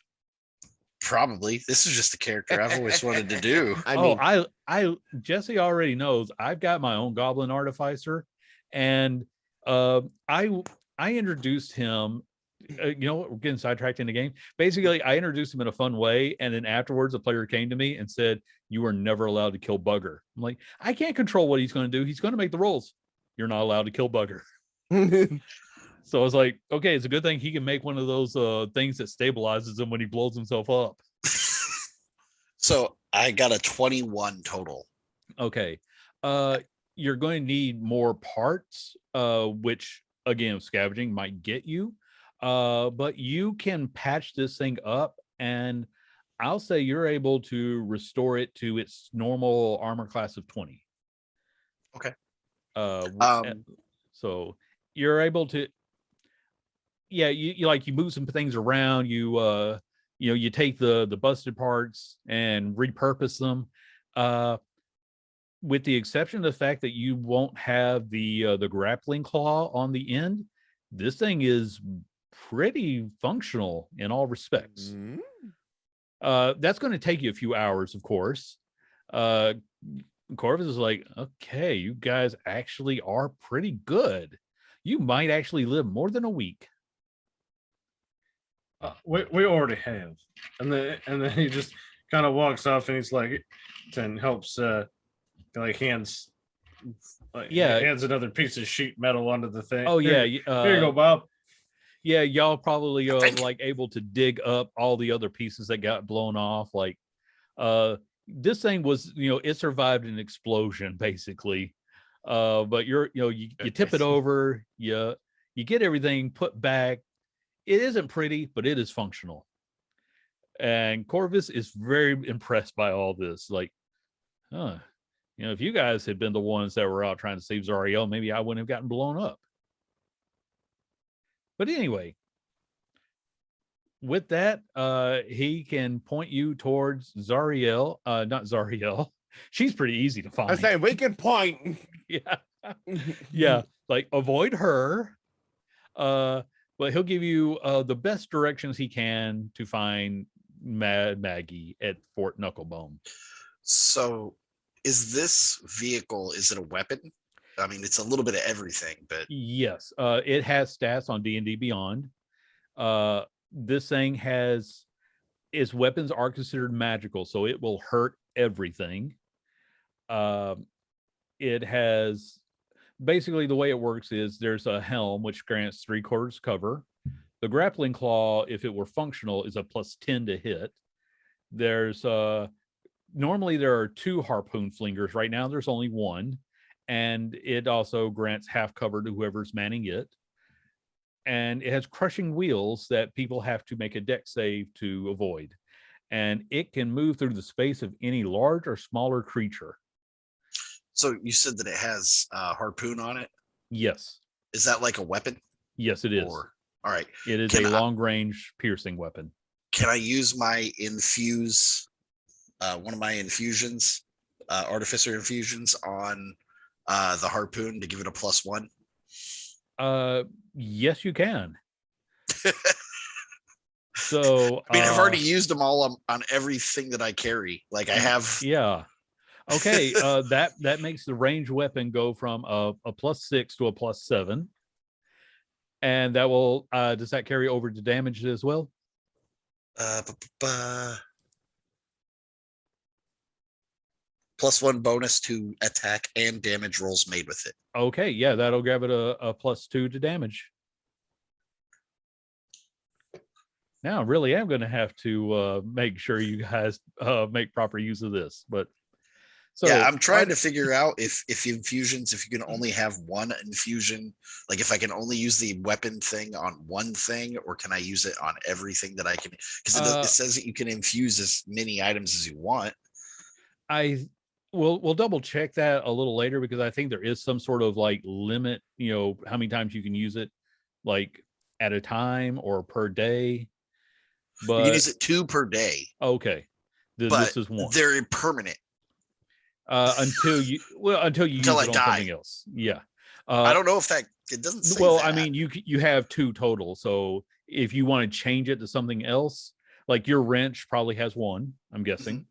Probably. This is just a character I've always wanted to do. I Jesse already knows I've got my own goblin artificer, and I introduced him. We're getting sidetracked in the game. Basically, I introduced him in a fun way, and then afterwards, the player came to me and said, "You are never allowed to kill Bugger." I'm like, I can't control what he's going to do. He's going to make the rolls. You're not allowed to kill Bugger. So I was like, okay, it's a good thing he can make one of those things that stabilizes him when he blows himself up. So I got a 21 total. Okay. You're going to need more parts, which again, scavenging might get you. But you can patch this thing up, and I'll say you're able to restore it to its normal armor class of 20. Okay. So you're able to, you move some things around. You take the busted parts and repurpose them. With the exception of the fact that you won't have the grappling claw on the end, this thing is pretty functional in all respects. Mhm. That's going to take you a few hours, of course. Corvus is like, okay, you guys actually are pretty good. You might actually live more than a week. We already have, and then he just kind of walks off, and he's like, and helps like hands. Hands another piece of sheet metal onto the thing. Oh yeah, here you go, Bob. Yeah, y'all probably Thank you. like able to dig up all the other pieces that got blown off. Like, this thing was, it survived an explosion basically. But you tip it over, you get everything put back. It isn't pretty, but it is functional. And Corvus is very impressed by all this. Like, if you guys had been the ones that were out trying to save Zariel, maybe I wouldn't have gotten blown up. But anyway, with that, he can point you towards Zariel. Not Zariel. She's pretty easy to find. I say we can point. Yeah. Yeah. Like avoid her. But he'll give you the best directions he can to find Mad Maggie at Fort Knucklebone. So is this vehicle, is it a weapon? I mean, it's a little bit of everything, but Yes, it has stats on D&D Beyond. This thing its weapons are considered magical, so it will hurt everything. It has basically, the way it works is there's a helm which grants 3/4 cover. The grappling claw, if it were functional, is a +10 to hit. There's normally there are 2 harpoon flingers. Right now there's only 1, and it also grants half cover to whoever's manning it. And it has crushing wheels that people have to make a dex save to avoid. And it can move through the space of any large or smaller creature. so you said that it has harpoon on it. Yes. Is that like a weapon? Yes, it is. Or all right. It is Can a I- long-range piercing weapon. Can I use my infuse one of my infusions, artificer infusions on the harpoon to give it a +1? Yes, you can. So I mean, I've already used them all on everything that I carry. Like I have. Yeah. Okay. That makes the range weapon go from a +6 to a +7. And that will does that carry over to damage as well? +1 bonus to attack and damage rolls made with it. Okay, yeah, that'll give it a +2 to damage. Now, I really am going to have to make sure you guys make proper use of this. But so yeah, I'm trying to figure out if infusions, if you can only have one infusion, like if I can only use the weapon thing on one thing, or can I use it on everything that I can? Because it says that you can infuse as many items as you want. We'll double check that a little later, because I think there is some sort of like limit, how many times you can use it, like at a time or per day. But you can use it 2 per day. Okay, this is 1. They're permanent. Until you use it on something else. Yeah. I don't know if it doesn't say well, that. I mean, you have 2 total. So if you want to change it to something else, like your wrench probably has 1, I'm guessing.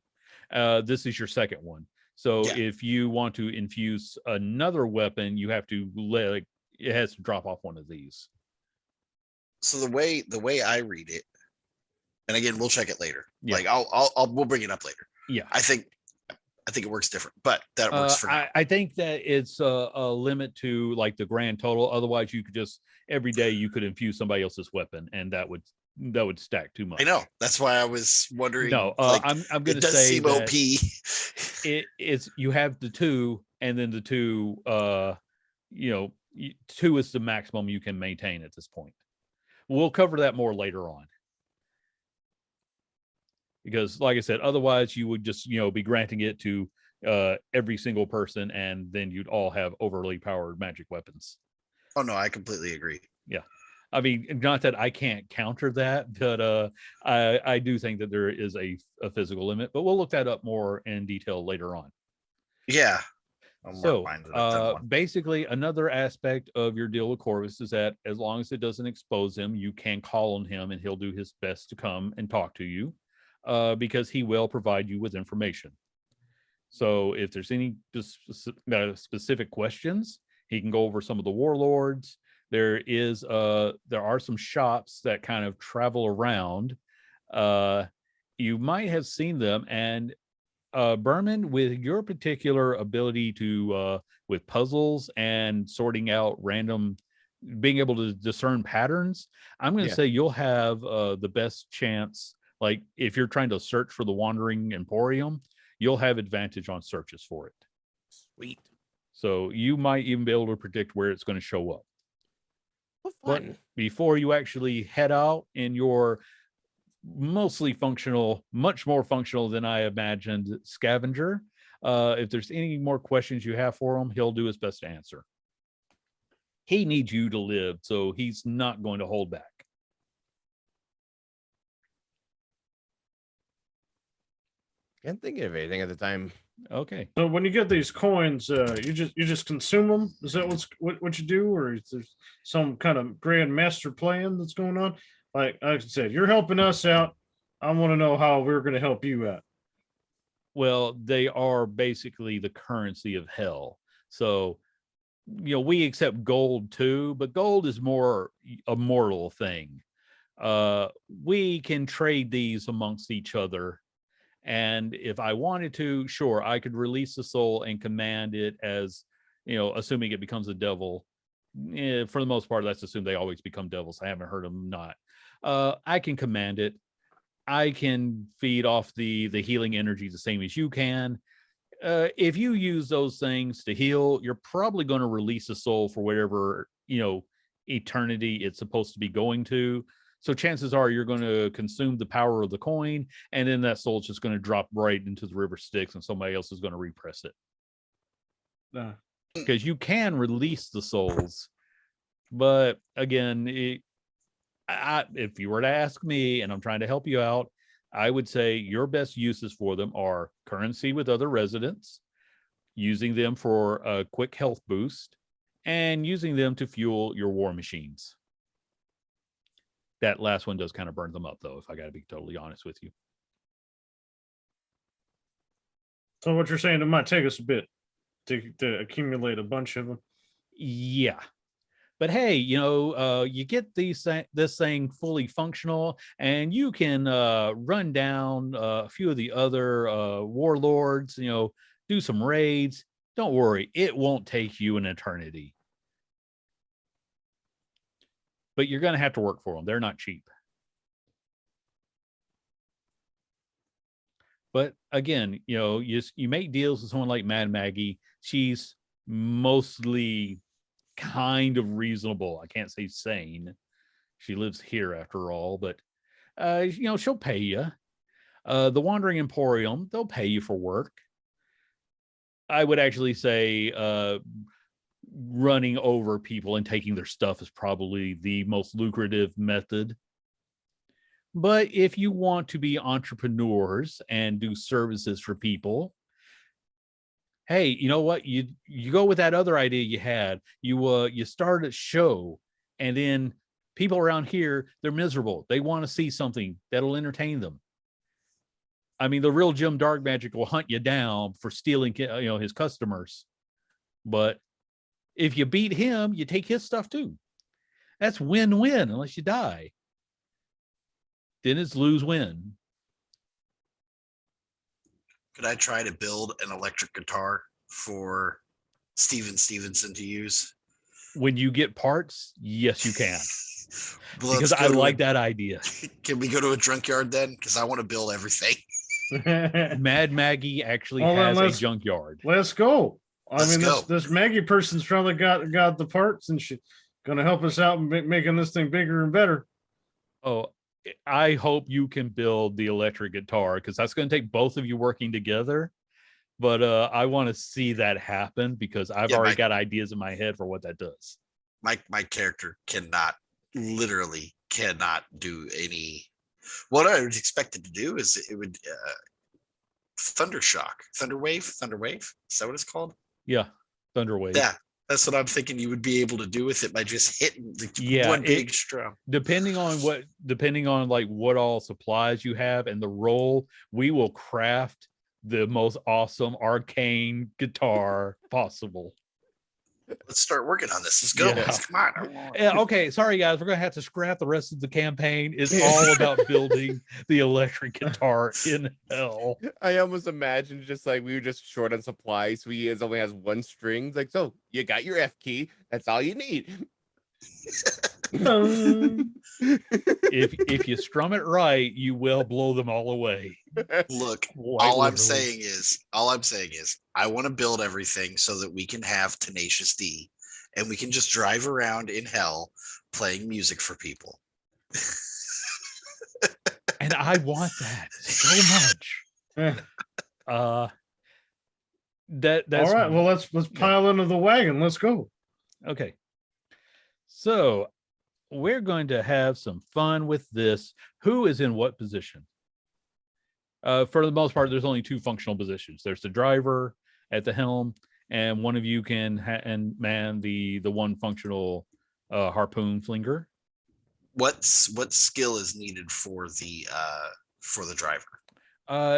This is your second one. So if you want to infuse another weapon, you have to it has to drop off one of these. So the way I read it, and again, we'll check it later. Yeah. Like we'll bring it up later. Yeah. I think it works different, but that works for now. I think that it's a limit to like the grand total. Otherwise, you could just every day you could infuse somebody else's weapon, and that would stack too much. I know. That's why I was wondering. No, I'm going to say seem that OP. it's you have the 2, and then the 2, 2 is the maximum you can maintain at this point. We'll cover that more later on. Because like I said, otherwise you would just, be granting it to every single person, and then you'd all have overly powered magic weapons. Oh no, I completely agree. Yeah. I mean, not that I can't counter that, but I do think that there is a physical limit, but we'll look that up more in detail later on. Yeah. I'll mark So mine that I've done one. basically another aspect of your deal with Corvus is that as long as it doesn't expose him, you can call on him and he'll do his best to come and talk to you because he will provide you with information. So if there's any specific questions, he can go over some of the warlords. There are some shops that kind of travel around. You might have seen them, and Berman, with your particular ability to with puzzles and sorting out random, being able to discern patterns, I'm going to Yeah. say you'll have the best chance. Like if you're trying to search for the Wandering Emporium, you'll have advantage on searches for it. Sweet. So you might even be able to predict where it's going to show up. What But fun. before you actually head out in your mostly functional, much more functional than I imagined scavenger, if there's any more questions you have for him, he'll do his best to answer. He needs you to live, so he's not going to hold back. Can't think of anything at the time. Okay. So when you get these coins, you just consume them. Is that what you do, or is there some kind of grand master plan that's going on? Like I said, you're helping us out. I want to know how we're going to help you out. Well, they are basically the currency of hell. So, we accept gold too, but gold is more a mortal thing. We can trade these amongst each other. And if I wanted to, sure, I could release the soul and command it as, assuming it becomes a devil. For the most part, let's assume they always become devils. I haven't heard them not. I can command it. I can feed off the healing energy the same as you can. If you use those things to heal, you're probably going to release a soul for whatever, eternity it's supposed to be going to. So chances are you're going to consume the power of the coin, and then that soul's just going to drop right into the river Styx, and somebody else is going to repress it. Because you can release the souls, but again, if you were to ask me, and I'm trying to help you out, I would say your best uses for them are currency with other residents, using them for a quick health boost, and using them to fuel your war machines. That last one does kind of burn them up, though, if I got to be totally honest with you. So what you're saying, it might take us a bit to accumulate a bunch of them. Yeah. But hey, you get this thing fully functional, and you can run down a few of the other warlords, do some raids. Don't worry, it won't take you an eternity. But you're going to have to work for them. They're not cheap. But again, you make deals with someone like Mad Maggie. She's mostly kind of reasonable. I can't say sane. She lives here after all, but she'll pay you. The Wandering Emporium, they'll pay you for work. I would actually say running over people and taking their stuff is probably the most lucrative method. But if you want to be entrepreneurs and do services for people, hey, you know what? You go with that other idea you had. You start a show, and then people around here, they're miserable. They want to see something that'll entertain them. I mean, the real Jim Dark Magic will hunt you down for stealing, his customers. But if you beat him, you take his stuff too. That's win-win unless you die. Then it's lose-win. Could I try to build an electric guitar for Steven Stevenson to use? When you get parts, yes, you can. Well, because I like that idea. Can we go to a junkyard then? Because I want to build everything. Mad Maggie actually Well, then has a junkyard. Let's go. Let's go. This Maggie person's probably got the parts, and she's gonna help us out making this thing bigger and better. Oh, I hope you can build the electric guitar, because that's going to take both of you working together. But I want to see that happen, because I've already got ideas in my head for what that does. My character literally cannot do any. What I would expect it to do is it would thundershock, thunderwave. Is that what it's called? Yeah, thunder wave. Yeah, that's what I'm thinking you would be able to do with it by just hitting one big strum. Depending on like what all supplies you have and the roll, we will craft the most awesome arcane guitar possible. Let's start working on this. Let's go, Yeah. guys. Come on. Yeah, okay, sorry guys, we're gonna have to scrap the rest of the campaign. It's all about building the electric guitar in hell. I almost imagine just like we were just short on supplies. So he only has one string. It's like, so you got your F key. That's all you need. If you strum it right, you will blow them all away. Look, Quite all I'm literally. saying is I want to build everything so that we can have Tenacious D and we can just drive around in hell playing music for people. And I want that so much. That's all right. Well, let's pile into the wagon. Let's go. okay. So we're going to have some fun with this. Who is in what position? For the most part, there's only two functional positions. There's the driver at the helm, and one of you can and man the one functional harpoon flinger. What skill is needed for the driver?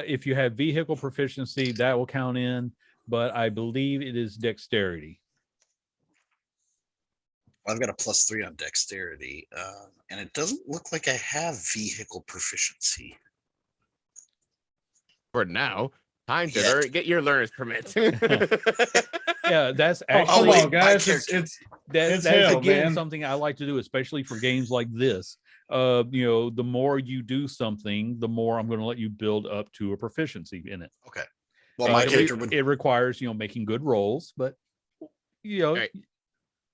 If you have vehicle proficiency, that will count in, but I believe it is dexterity. I've got a +3 on dexterity, and it doesn't look like I have vehicle proficiency. For now, time to get your learner's permit. Yeah, that's Come actually wait, on, guys. my It's that's hell, again man. something I like to do, especially for games like this. The more you do something, the more I'm going to let you build up to a proficiency in it. Okay. Well, my character it requires making good rolls, but Right.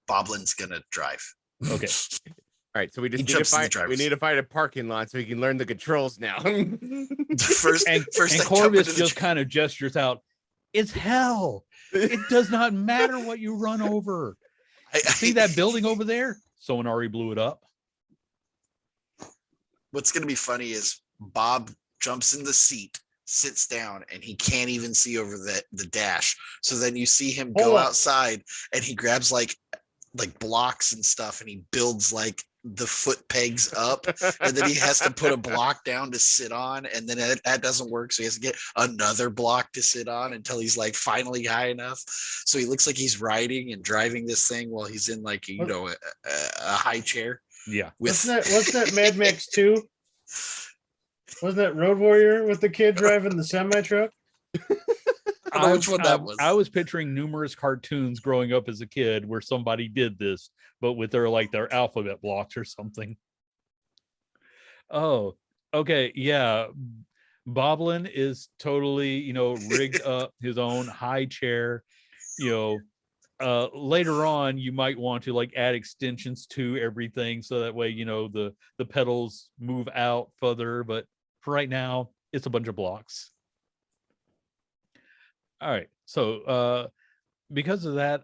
Boblin's gonna drive. Okay. All right, so we just He need to jumps in the find driver's a parking lot so we can learn the controls now. First, And I jump Corvus into the just kind of gestures out. It's hell. It does not matter what you run over. See that building over there? Someone already blew it up. What's going to be funny is Bob jumps in the seat, sits down, and he can't even see over the dash. So then you see him go outside and he grabs like blocks and stuff, and he builds like the foot pegs up, and then he has to put a block down to sit on, and then that doesn't work, so he has to get another block to sit on until he's like finally high enough. So he looks like he's riding and driving this thing while he's in like a high chair. Yeah. Wasn't that Mad Max 2? Wasn't that Road Warrior with the kid driving the semi truck? I don't know which one that was. I was picturing numerous cartoons growing up as a kid where somebody did this, but with their alphabet blocks or something. Oh, okay. Yeah. Boblin is totally, rigged up his own high chair. Later on, you might want to add extensions to everything so that way, the pedals move out further. But for right now, it's a bunch of blocks. All right. So because of that,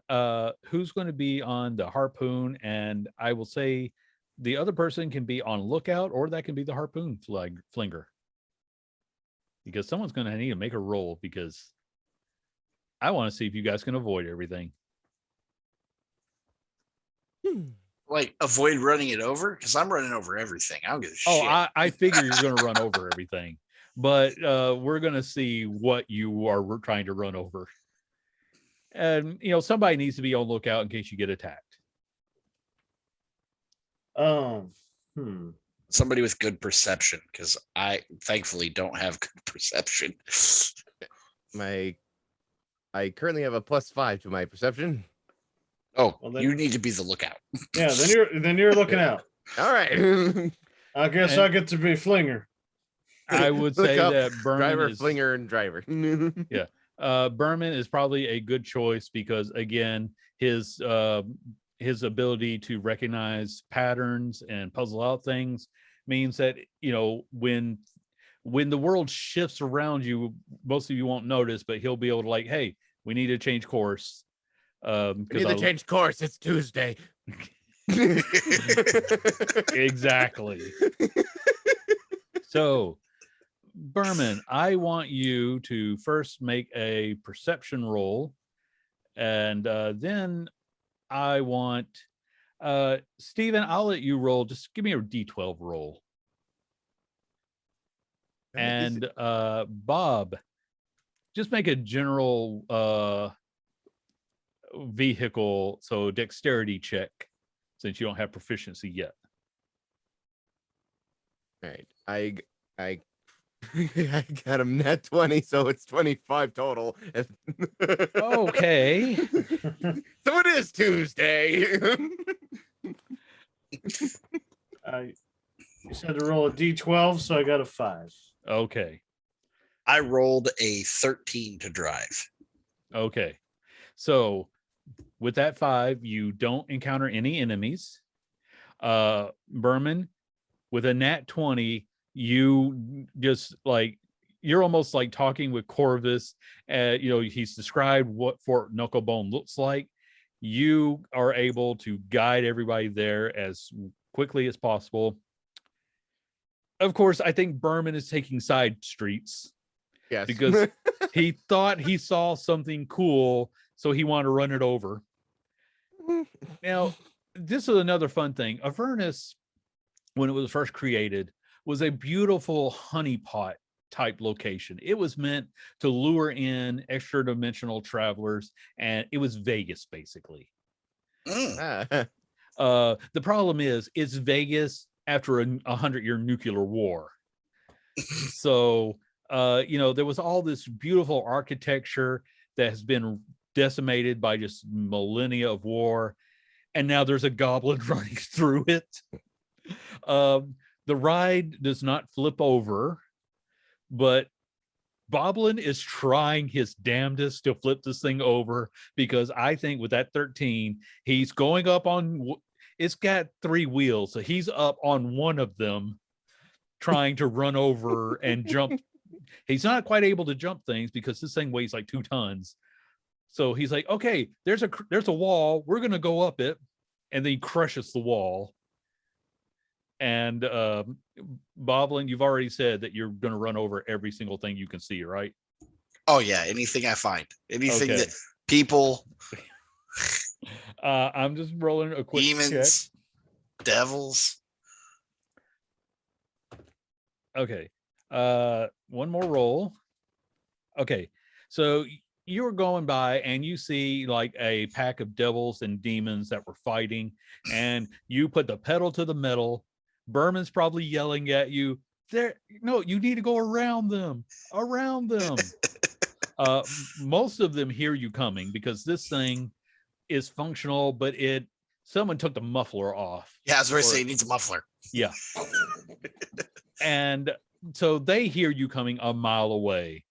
who's going to be on the harpoon? And I will say the other person can be on lookout, or that can be the harpoon flinger. Because someone's going to need to make a roll, because I want to see if you guys can avoid everything. Like avoid running it over? Because I'm running over everything. I don't give a shit. Oh, I figure you're going to run over everything. But we're going to see what you are trying to run over. And, somebody needs to be on lookout in case you get attacked. Somebody with good perception, because I thankfully don't have good perception. I currently have a +5 to my perception. Oh, well, you need to be the lookout. Yeah, then you're looking out. All right. I guess I get to be flinger. I would say that driver, flinger, and driver. Yeah. Berman is probably a good choice because, again, his ability to recognize patterns and puzzle out things means that, when the world shifts around you, most of you won't notice, but he'll be able to hey, we need to change course. We need to change course. It's Tuesday. Exactly. So, Berman, I want you to first make a perception roll, And then I want Steven, I'll let you roll. Just give me a D12 roll. And Bob, just make a general vehicle, so dexterity check, since you don't have proficiency yet. All right. I I got him net 20, so it's 25 total. Okay. So it is Tuesday. You said to roll a d12, so I got a 5. Okay. I rolled a 13 to drive. Okay. So with that 5, you don't encounter any enemies. Berman, with a nat 20, you just like, you're almost like talking with Corvus. He's described what Fort Knucklebone looks like. You are able to guide everybody there as quickly as possible. Of course, I think Berman is taking side streets. Yes. Because he thought he saw something cool, so he wanted to run it over. Now, this is another fun thing. Avernus, when it was first created, was a beautiful honeypot type location. It was meant to lure in extra dimensional travelers, and it was Vegas, basically. Mm. The problem is, it's Vegas after a 100-year nuclear war. So there was all this beautiful architecture that has been decimated by just millennia of war, and now there's a goblin running through it. The ride does not flip over, but Boblin is trying his damnedest to flip this thing over, because I think with that 13, he's going up on, it's got 3 wheels, so he's up on one of them trying to run over and jump. He's not quite able to jump things because this thing weighs like 2 tons. So he's like, okay, there's a wall, we're gonna go up it, and then he crushes the wall. And Boblin, you've already said that you're gonna run over every single thing you can see, right? Oh yeah, anything I find, anything Okay. that people, I'm just rolling a quick demons, check. devils. Okay. One more roll. Okay. So you were going by and you see like a pack of devils and demons that were fighting, and you put the pedal to the metal. Berman's probably yelling at you, no, you need to go around them. Most of them hear you coming because this thing is functional, but someone took the muffler off. Yeah, I was going to say it needs a muffler. Yeah. And so they hear you coming a mile away.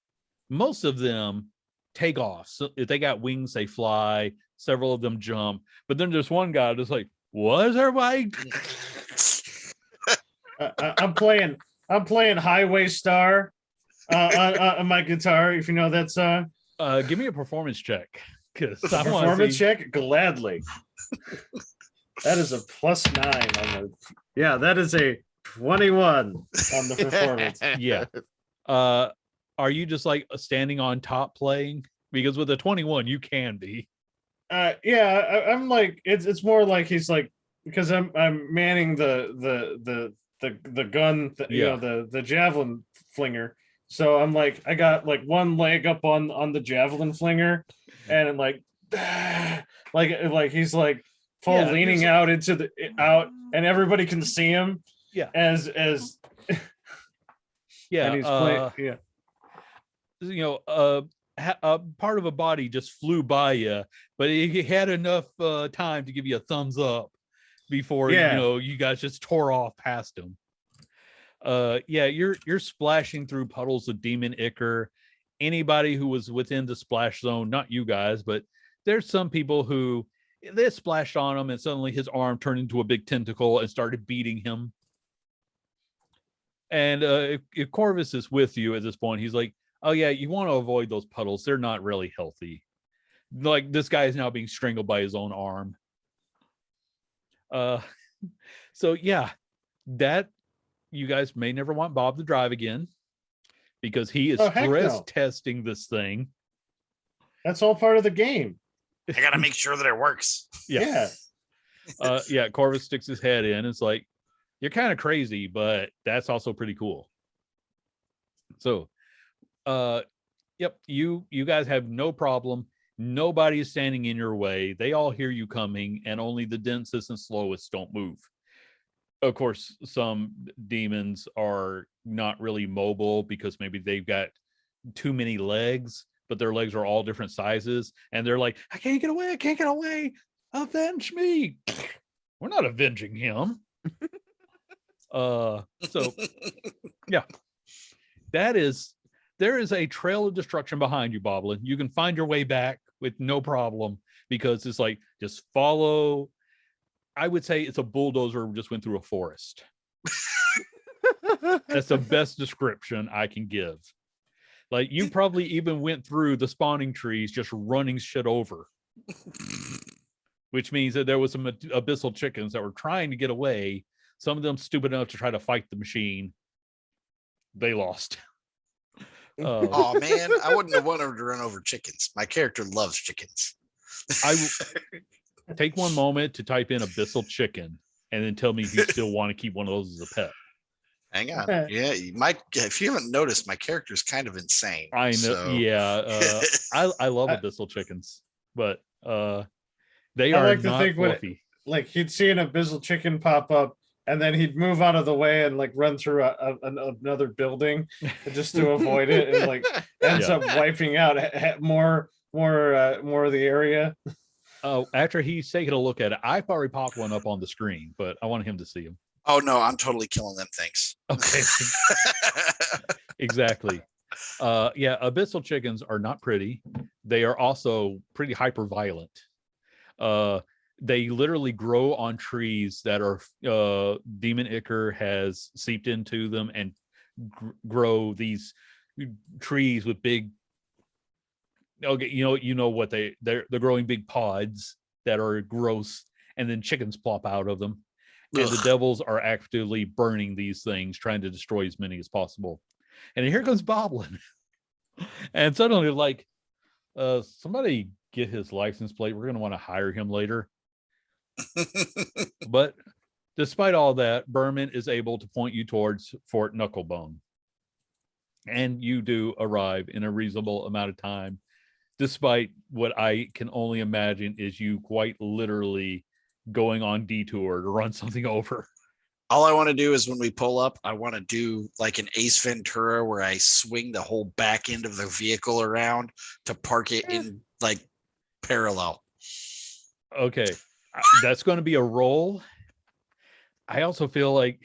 Most of them take off. So if they got wings, they fly. Several of them jump. But then there's one guy that's like, what is everybody? I'm playing Highway Star on my guitar, if you know that song. Give me a performance check. Performance check? Gladly. That is a +9 yeah, that is a 21 on the performance. Yeah. Are you just like standing on top playing? Because with a 21, you can be. Yeah, I'm like, it's more like he's like, because I'm manning the gun, the javelin flinger. So I'm like, I got like one leg up on the javelin flinger, and I'm like he's like leaning out into out, and everybody can see him. Yeah. As yeah. And he's playing. A part of a body just flew by you, but he had enough time to give you a thumbs up before you guys just tore off past him. You're splashing through puddles of demon ichor. Anybody who was within the splash zone, not you guys, but there's some people who they splashed on him and suddenly his arm turned into a big tentacle and started beating him. And if Corvus is with you at this point, he's like, oh yeah, you want to avoid those puddles. They're not really healthy. Like this guy is now being strangled by his own arm. So yeah, that you guys may never want Bob to drive again because he is stress testing this thing. That's all part of the game. I gotta make sure that it works. Yeah. Corvus sticks his head in. It's like, you're kind of crazy, but that's also pretty cool. So, yep, you guys have no problem. Nobody is standing in your way. They all hear you coming, and only the densest and slowest don't move. Of course, some demons are not really mobile because maybe they've got too many legs, but their legs are all different sizes, and they're like, I can't get away, I can't get away. Avenge me. We're not avenging him. So yeah. There is a trail of destruction behind you, Boblin. You can find your way back with no problem because it's like, just follow. I would say it's a bulldozer just went through a forest. That's the best description I can give. Like, you probably even went through the spawning trees just running shit over. Which means that there was some abyssal chickens that were trying to get away. Some of them stupid enough to try to fight the machine. They lost. Oh man, I wouldn't have wanted to run over chickens. My character loves chickens. I take one moment to type in abyssal chicken and then tell me if you still want to keep one of those as a pet. Hang on. Yeah, if you haven't noticed, my character is kind of insane. I know. So. Yeah. I love abyssal chickens, but they I are like to not think fluffy. Like he'd see an abyssal chicken pop up, and then he'd move out of the way and like run through another building just to avoid it, and like ends up wiping out more of the area. After he's taken a look at it, I've already popped one up on the screen, but I want him to see him. Oh no, I'm totally killing them things. Okay. Exactly. Abyssal chickens are not pretty. They are also pretty hyper violent. They literally grow on trees that are Demon Ichor has seeped into them and grow these trees with big. Okay, you know what they're growing big pods that are gross, and then chickens plop out of them. And the devils are actively burning these things, trying to destroy as many as possible. And here comes Boblin. And suddenly, like, somebody get his license plate. We're going to want to hire him later. But despite all that, Berman is able to point you towards Fort Knucklebone. And you do arrive in a reasonable amount of time, despite what I can only imagine is you quite literally going on detour to run something over. All I want to do is when we pull up, I want to do like an Ace Ventura where I swing the whole back end of the vehicle around to park it in like parallel. Okay. That's going to be a roll. I also feel like,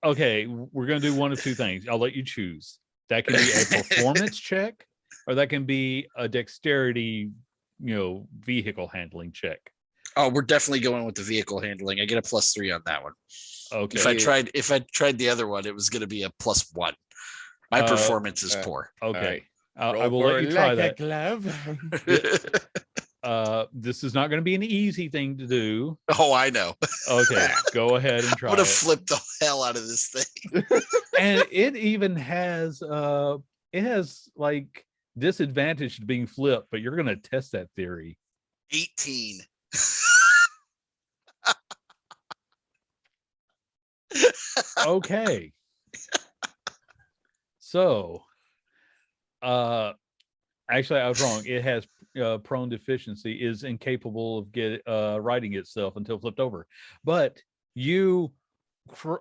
okay, we're going to do one of two things. I'll let you choose. That can be a performance check, or that can be a dexterity, vehicle handling check. Oh, we're definitely going with the vehicle handling. I get a +3 on that one. Okay. If I tried the other one, it was going to be a +1. My performance is poor. Okay. Right. I will let you try that. Glove. This is not going to be an easy thing to do. Oh, I know. Okay, go ahead and try. I'm going to flip the hell out of this thing. And it even has like disadvantage to being flipped, but you're going to test that theory. 18. Okay. So, actually, I was wrong. It has prone deficiency, is incapable of righting itself until flipped over. But you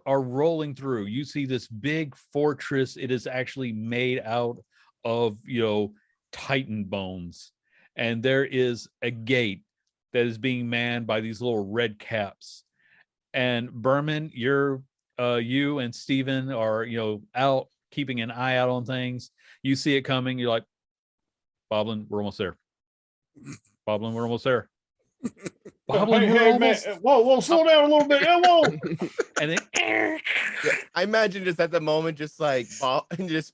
are rolling through. You see this big fortress. It is actually made out of Titan bones, and there is a gate that is being manned by these little red caps. And Berman, you and Steven are out keeping an eye out on things. You see it coming. You're like, Boblin, we're almost there. Boblin, we're almost there. Boblin, Hey, man. Whoa, slow down a little bit. Whoa. And then I imagine just at the moment, just like just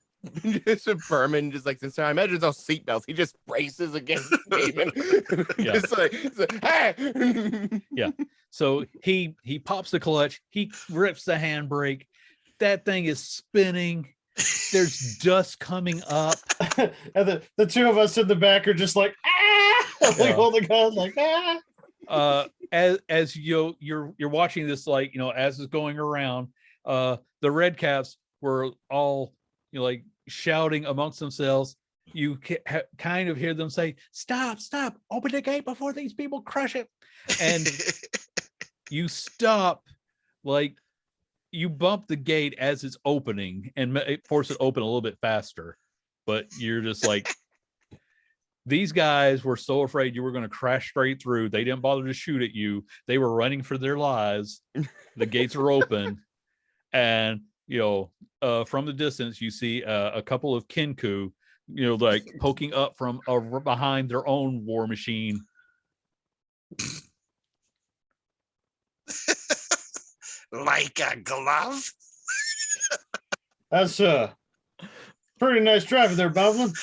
Berman, just like since I imagine those seatbelts, he just braces against Steven. Yeah. Just like, hey. Yeah. So he pops the clutch, he grips the handbrake. That thing is spinning. There's dust coming up. And the two of us in the back are just like, ah! like holding on, like as you're watching this, like, as it's going around, the red caps were all, like shouting amongst themselves. You kind of hear them say, stop, open the gate before these people crush it. And you stop, like you bump the gate as it's opening and force it open a little bit faster. But you're just like, these guys were so afraid you were going to crash straight through. They didn't bother to shoot at you. They were running for their lives. The gates are open. And, from the distance, you see a couple of Kinku, like poking up from behind their own war machine. Like a glove? that's pretty nice driving there, Boblin.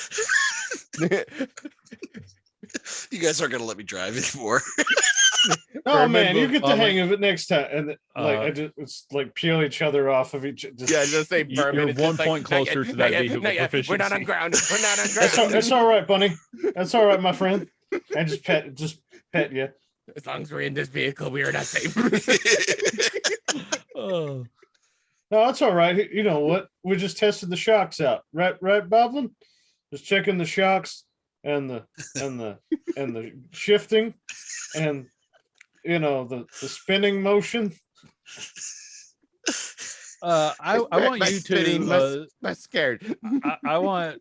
You guys aren't gonna let me drive anymore. Oh man, you get the hang of it next time. And it's like peel each other off of each. Just say Berman. You're 1 point closer to that vehicle proficiency. We're not on ground. We're not on ground. It's all right, Bunny. That's all right, my friend. I just pet you. As long as we're in this vehicle, we are not safe. Oh. No, that's all right. You know what? We just tested the shocks out, right, Boblin? Just checking the shocks and the shifting and the spinning motion. I want you to. I'm scared. I want.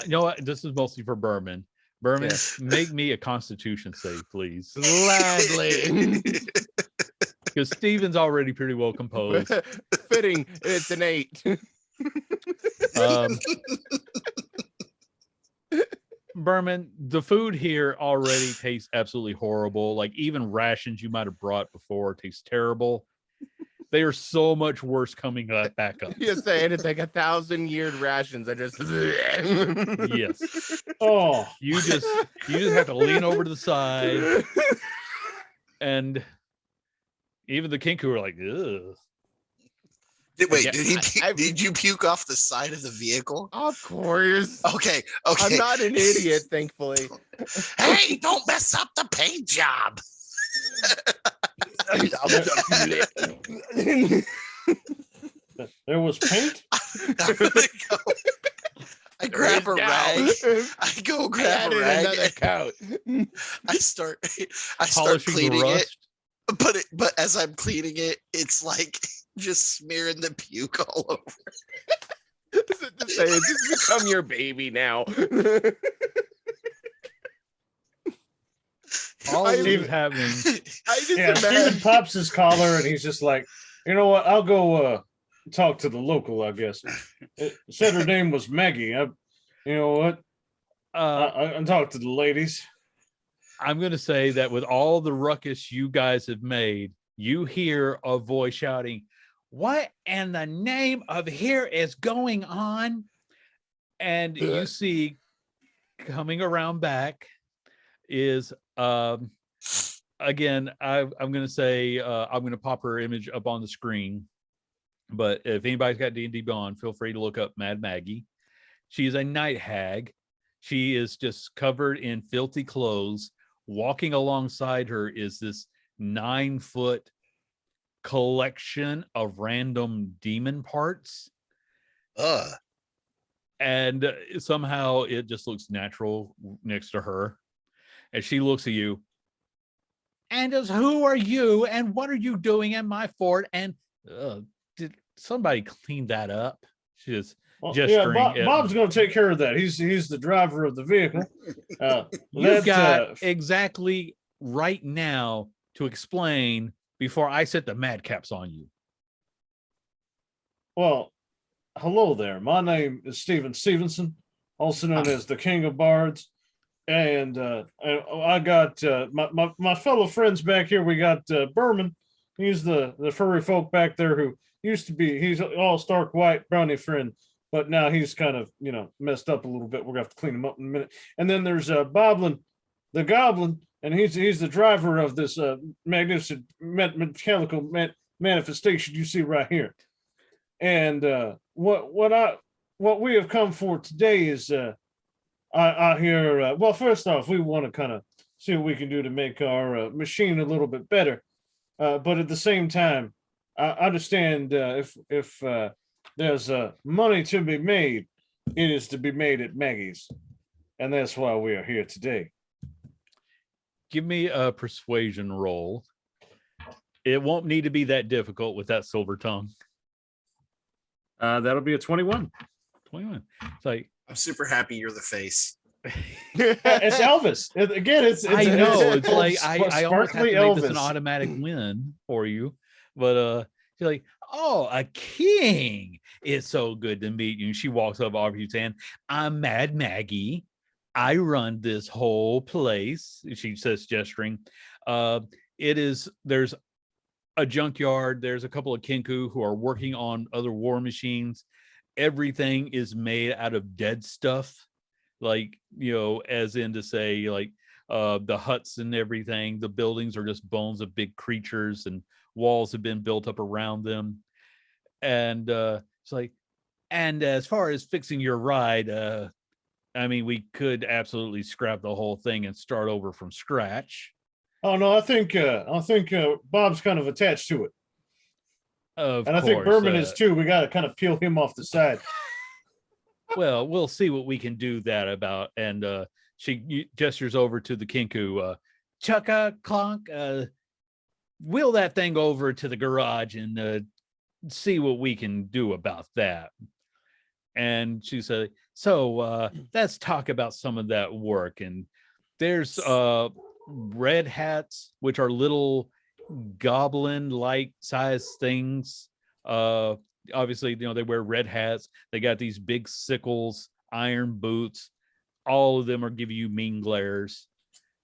You know what? This is mostly for Berman. Berman, make me a Constitution save, please. Gladly. Because Steven's already pretty well composed. Fitting. It's an 8. Berman, the food here already tastes absolutely horrible. Like even rations you might have brought before taste terrible. They are so much worse coming back up. You're saying it's like 1,000-year rations. I just Yes. Oh, You just have to lean over to the side, and even the Kinku are like, ugh. Wait, did you puke off the side of the vehicle? Of course. Okay. I'm not an idiot, thankfully. Hey, don't mess up the paint job. there was paint. I grab a rag. I go grab a rag. Another coat. I start Polishing cleaning the it. rust. But as I'm cleaning it, it's like just smearing the puke all over. It's just become your baby now. All this is happening. Steven pops his collar and he's just like, you know what? I'll go talk to the local, I guess. It said her name was Maggie. You know what? I'll talk to the ladies. I'm going to say that with all the ruckus you guys have made, you hear a voice shouting, "What in the name of here is going on?" And you see coming around back is, again, I'm going to say, I'm going to pop her image up on the screen. But if anybody's got D&D Beyond, feel free to look up Mad Maggie. She is a night hag. She is just covered in filthy clothes. Walking alongside her is this 9-foot collection of random demon parts. And somehow it just looks natural next to her. And she looks at you. And who are you? And what are you doing in my fort? And did somebody clean that up? She is gesturing. Yeah, Bob's going to take care of that. He's the driver of the vehicle. You've got exactly right now to explain before I set the madcaps on you. Well, hello there. My name is Steven Stevenson, also known as the King of Bards. And I got my fellow friends back here. We got Berman. He's the furry folk back there who used to be, he's all stark white brownie friend, but now he's kind of, messed up a little bit. We're gonna have to clean him up in a minute. And then there's Boblin, the Goblin, and he's the driver of this magnificent mechanical manifestation you see right here. And what we have come for today is I hear, well, first off, we want to kind of see what we can do to make our machine a little bit better. But at the same time, I understand if there's money to be made, it is to be made at Maggie's, and that's why we are here today. Give me a persuasion roll. It won't need to be that difficult with that silver tongue. That'll be a 21. 21. It's like, I'm super happy you're the face. It's Elvis. I know. It's like I almost have sparkly to make this an Elvis. automatic win for you. But you're like, oh, a king. It's so good to meet you. And she walks up over you saying, I'm Mad Maggie. I run this whole place. She says, gesturing. There's a junkyard. There's a couple of Kinku who are working on other war machines. Everything is made out of dead stuff. Like, as in to say, like, the huts and everything, the buildings are just bones of big creatures, and walls have been built up around them. And it's like, and as far as fixing your ride, I mean, we could absolutely scrap the whole thing and start over from scratch. Oh no, I think Bob's kind of attached to it, Of and I course, think Berman is too. We got to kind of peel him off the side. Well, we'll see what we can do that about. And she gestures over to the Kinku. Chugga clonk. Wheel that thing over to the garage and see what we can do about that. And she said, so let's talk about some of that work. And there's red hats, which are little goblin-like size things. Obviously, they wear red hats. They got these big sickles, iron boots. All of them are giving you mean glares.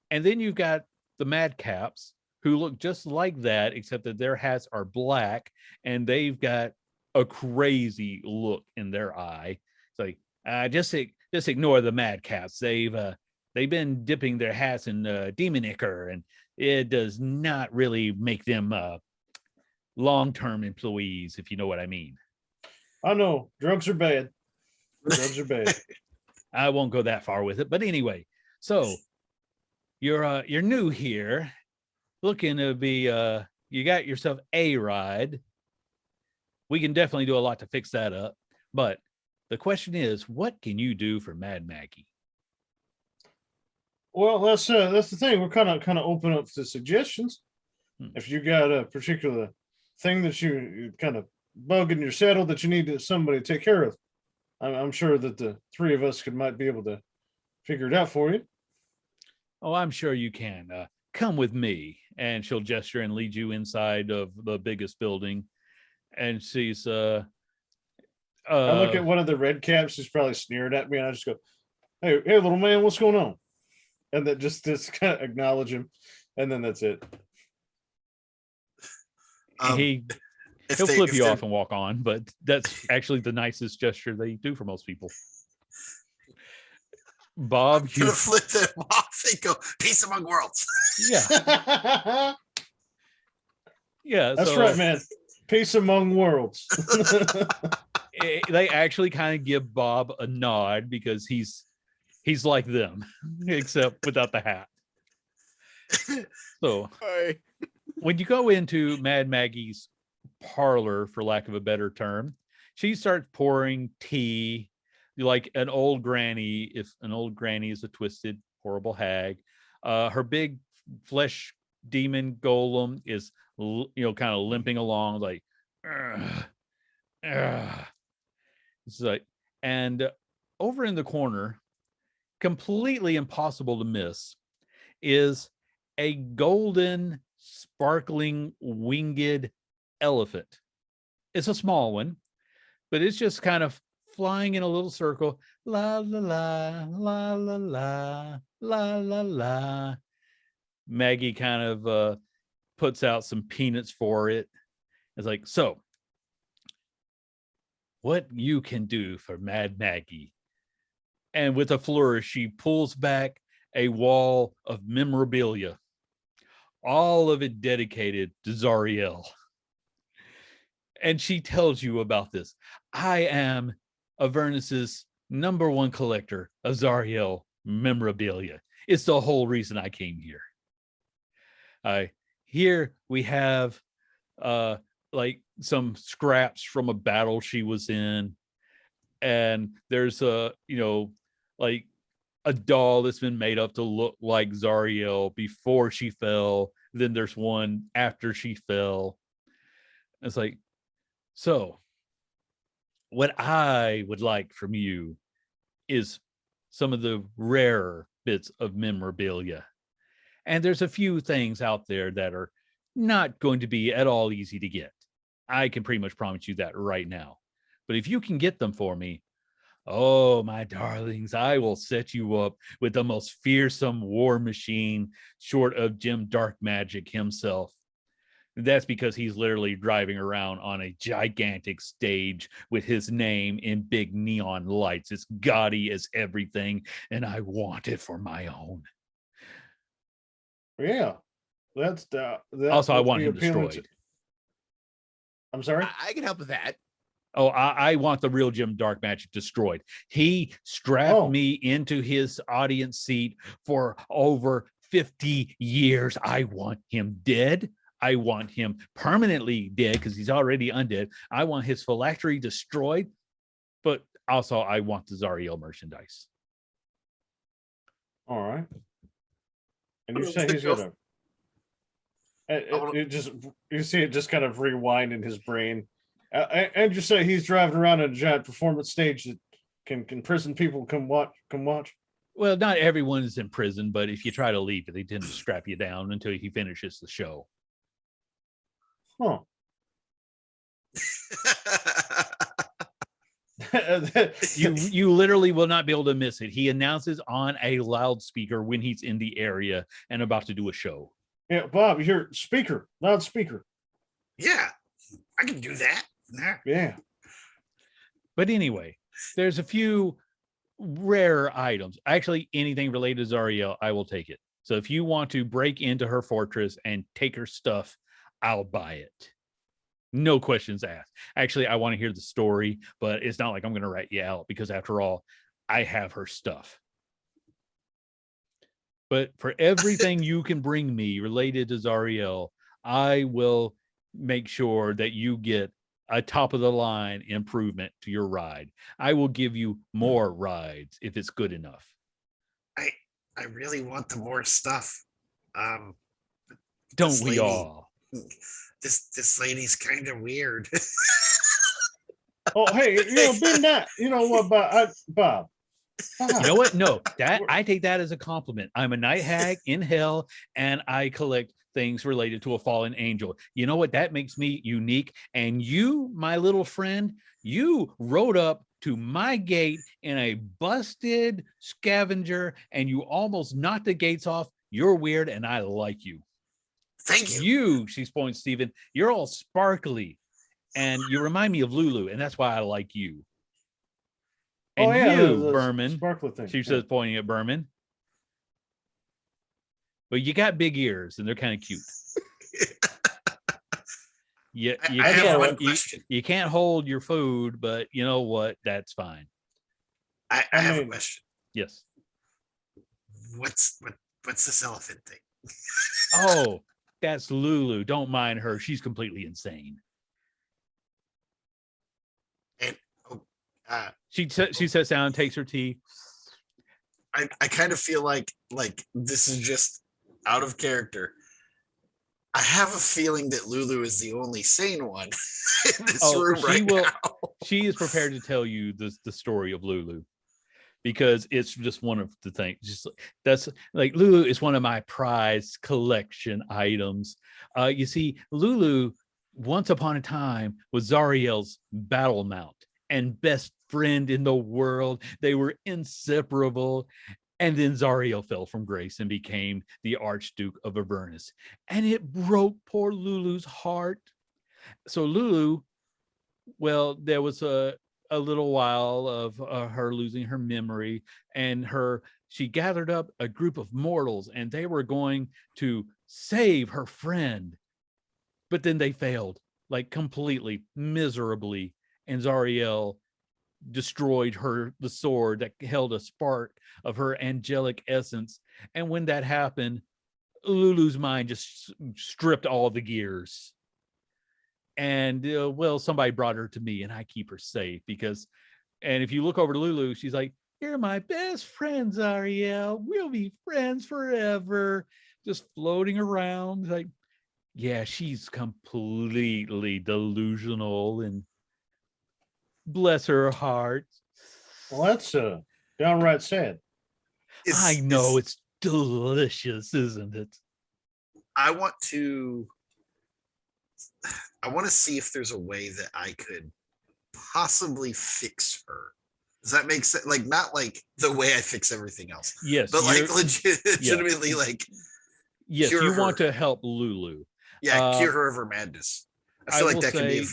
And then you've got the madcaps who look just like that, except that their hats are black and they've got a crazy look in their eye. It's like, just ignore the madcaps. They've been dipping their hats in demon ichor, and it does not really make them long-term employees, if you know what I mean. I know drugs are bad. Drugs are bad. I won't go that far with it, but anyway. So you're new here, looking to be you got yourself a ride. We can definitely do a lot to fix that up, but the question is, what can you do for Mad Maggie? Well, that's the thing. We're kind of open up to suggestions. If you got a particular thing that you kind of bug in your saddle that you need somebody to take care of, I'm sure that the three of us might be able to figure it out for you. Oh, I'm sure you can. Come with me. And she'll gesture and lead you inside of the biggest building. And she's I look at one of the red caps who's probably sneered at me, and I just go, hey, little man, what's going on? And then just kind of acknowledge him, and then that's it. He'll flip you off and walk on, but that's actually the nicest gesture they do for most people. Bob, you flip them off and go, peace among worlds. Yeah. Yeah. That's right, man. Peace among worlds. They actually kind of give Bob a nod because he's like them, except without the hat. So when you go into Mad Maggie's parlor, for lack of a better term, she starts pouring tea like an old granny. If an old granny is a twisted, horrible hag, her big flesh demon golem is, kind of limping along like, it's like, and over in the corner, completely impossible to miss, is a golden, sparkling, winged elephant. It's a small one, but it's just kind of flying in a little circle. La la la la la la la la la. Maggie kind of puts out some peanuts for it. It's like, so what you can do for Mad Maggie. And with a flourish, she pulls back a wall of memorabilia, all of it dedicated to Zariel. And she tells you about this. I am Avernus's #1 collector of Zariel memorabilia. It's the whole reason I came here. Here we have like some scraps from a battle she was in, and there's a like a doll that's been made up to look like Zariel before she fell. Then there's one after she fell. It's like, so what I would like from you is some of the rarer bits of memorabilia. And there's a few things out there that are not going to be at all easy to get. I can pretty much promise you that right now. But if you can get them for me, oh, my darlings, I will set you up with the most fearsome war machine short of Jim Dark Magic himself. That's because he's literally driving around on a gigantic stage with his name in big neon lights. It's gaudy as everything, and I want it for my own. Yeah, that's that. Also, I would want be him appealing destroyed. I'm sorry. I can help with that. Oh, I want the real Jim Dark Magic destroyed. He strapped Oh. me into his audience seat for over 50 years. I want him dead. I want him permanently dead because he's already undead. I want his phylactery destroyed, but also I want the Zariel merchandise. All right. And you say he's gonna. It just you see it just kind of rewind in his brain, and you say he's driving around in a giant performance stage that can prison people come watch. Well, not everyone is in prison, but if you try to leave, they tend to strap you down until he finishes the show. Huh. You literally will not be able to miss it. He announces on a loudspeaker when he's in the area and about to do a show. Yeah, Bob, you hear speaker, loudspeaker. Yeah, I can do that. Yeah. But anyway, there's a few rare items. Actually, anything related to Zariel, I will take it. So if you want to break into her fortress and take her stuff, I'll buy it. No questions asked. Actually, I want to hear the story, but it's not like I'm going to rat you out because after all, I have her stuff. But for everything you can bring me related to Zariel, I will make sure that you get a top of the line improvement to your ride. I will give you more rides if it's good enough. I really want the more stuff. Don't this we lady- all? This lady's kind of weird. Oh, hey, being that, you know what, Bob. You know what? No, that I take that as a compliment. I'm a night hag in hell, and I collect things related to a fallen angel. You know what? That makes me unique. And you, my little friend, you rode up to my gate in a busted scavenger, and you almost knocked the gates off. You're weird, and I like you. Thank you. She's pointing, Steven, you're all sparkly, and you remind me of Lulu, and that's why I like you. And you, Berman, sparkler thing. she says, pointing at Berman. But you got big ears, and they're kind of cute. I have one question. You can't hold your food, but you know what? That's fine. I have a question. Yes. What's this elephant thing? Oh, that's Lulu. Don't mind her. She's completely insane. And she sits down, takes her tea. I kind of feel like this is just out of character. I have a feeling that Lulu is the only sane one in this room now. She is prepared to tell you the story of Lulu, because it's just one of the things. Just that's like Lulu is one of my prized collection items. You see, Lulu once upon a time was Zariel's battle mount and best friend in the world. They were inseparable. And then Zariel fell from grace and became the Archduke of Avernus. And it broke poor Lulu's heart. So Lulu, well, there was a little while of her losing her memory, and she gathered up a group of mortals, and they were going to save her friend. But then they failed, like completely, miserably. And Zariel destroyed the sword that held a spark of her angelic essence. And when that happened, Lulu's mind just stripped all the gears. And well, somebody brought her to me, and I keep her safe because. And if you look over to Lulu, she's like, "You're my best friend, Zariel. We'll be friends forever." Just floating around, like, yeah, she's completely delusional, and bless her heart. Well, that's downright sad. I know, it's delicious, isn't it? I want to see if there's a way that I could possibly fix her. Does that make sense? Like, not like the way I fix everything else, Yes, but like legitimately, like, yes, cure you her. want to help Lulu. Cure her of her madness. I feel like that could be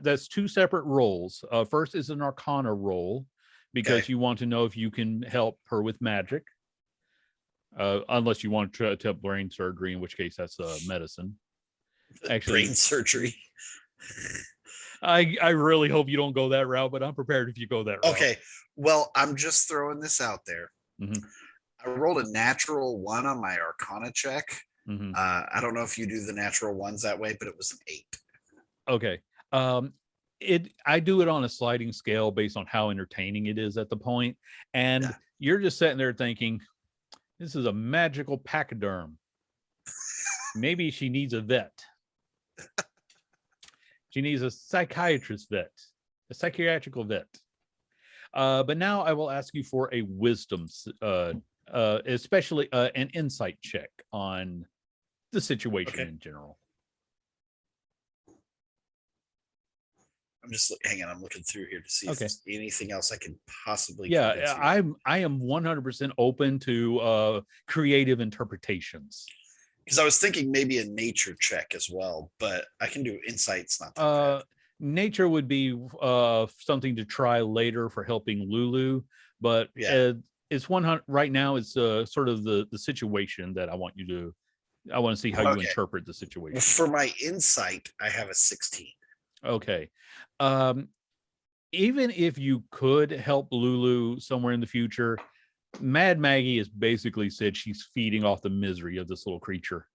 that's two separate roles. First is an Arcana role, because you want to know if you can help her with magic. Unless you want to help brain surgery, in which case that's medicine. Actually, brain surgery. I really hope you don't go that route, but I'm prepared if you go that route. Okay, well, I'm just throwing this out there. Mhm. I rolled a natural 1 on my Arcana check. Mhm. I don't know if you do the natural ones that way, but it was an 8. Okay. I do it on a sliding scale based on how entertaining it is at the point, and you're just sitting there thinking, this is a magical pachyderm. Maybe she needs a vet. She needs a psychiatrist vet, a psychiatrical vet. But now I will ask you for a wisdom, especially an insight check on the situation in general. I'm just hanging. I'm looking through here to see if there's anything else I can possibly. Yeah, I am 100% open to creative interpretations. Because I was thinking maybe a nature check as well, but I can do insights. Not that bad. Nature would be something to try later for helping Lulu, but it's 100 right now. It's sort of the situation that I want to see how you interpret the situation. For my insight, I have a 16. Okay. Even if you could help Lulu somewhere in the future, Mad Maggie has basically said she's feeding off the misery of this little creature.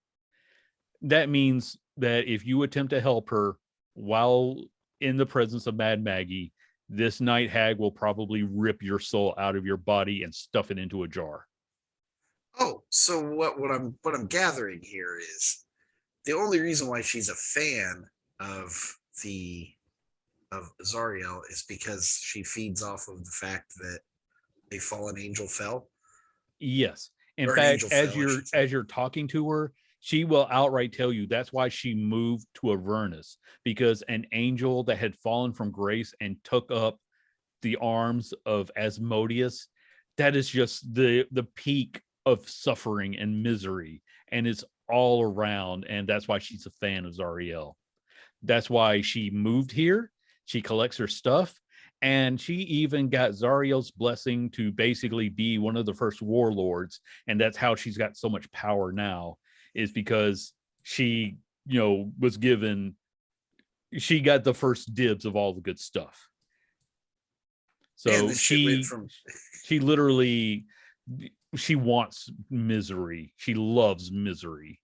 That means that if you attempt to help her while in the presence of Mad Maggie, this night hag will probably rip your soul out of your body and stuff it into a jar. Oh, so what I'm gathering here is the only reason why she's a fan of Zariel is because she feeds off of the fact that a fallen angel fell. Yes. In fact, as you're talking to her, she will outright tell you that's why she moved to Avernus, because an angel that had fallen from grace and took up the arms of Asmodeus, that is just the peak of suffering and misery, and it's all around, and that's why she's a fan of Zariel. That's why she moved here. She collects her stuff, and she even got Zariel's blessing to basically be one of the first warlords, and that's how she's got so much power now, is because she, was given, she got the first dibs of all the good stuff. So she literally, she wants misery. She loves misery.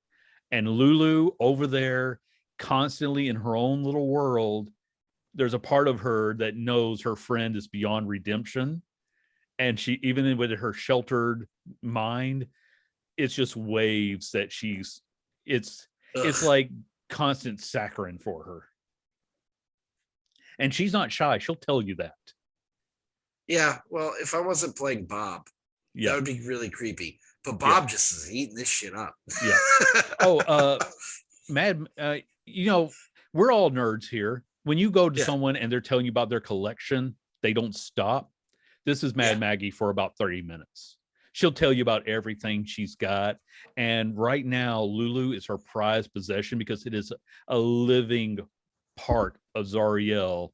And Lulu over there, constantly in her own little world, there's a part of her that knows her friend is beyond redemption. And she, even with her sheltered mind, it's just waves that it's like constant saccharin for her. And she's not shy. She'll tell you that. Yeah, well, if I wasn't playing Bob, that would be really creepy. But Bob just is eating this shit up. Yeah. Oh, Mad, we're all nerds here. When you go to someone and they're telling you about their collection, they don't stop. This is Mad Maggie for about 30 minutes. She'll tell you about everything she's got. And right now, Lulu is her prized possession because it is a living part of Zariel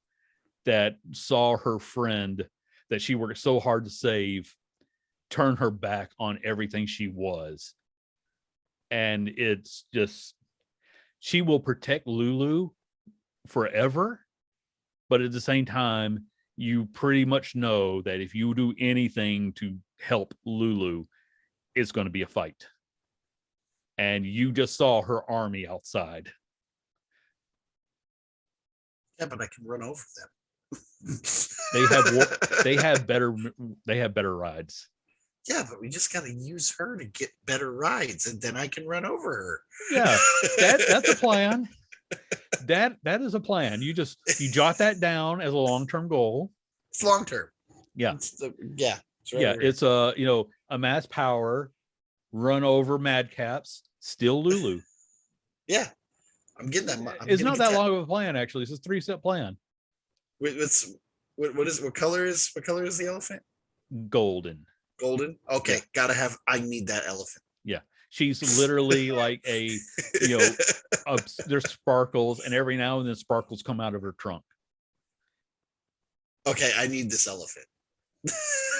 that saw her friend that she worked so hard to save turn her back on everything she was. And it's just, she will protect Lulu forever, but at the same time, you pretty much know that if you do anything to help Lulu, it's going to be a fight. And you just saw her army outside. Yeah, but I can run over them. They have better rides. Yeah, but we just got to use her to get better rides, and then I can run over her. Yeah, that's a plan. That is a plan. You jot that down as a long-term goal. It's long term. Yeah. It's It's amass power, run over madcaps, steal Lulu. Yeah, I'm getting that. It's not that long of a plan, actually. It's a 3-step plan. What color is the elephant? Golden. Golden. Okay, I need that elephant. Yeah, she's literally like there's sparkles, and every now and then sparkles come out of her trunk. Okay, I need this elephant.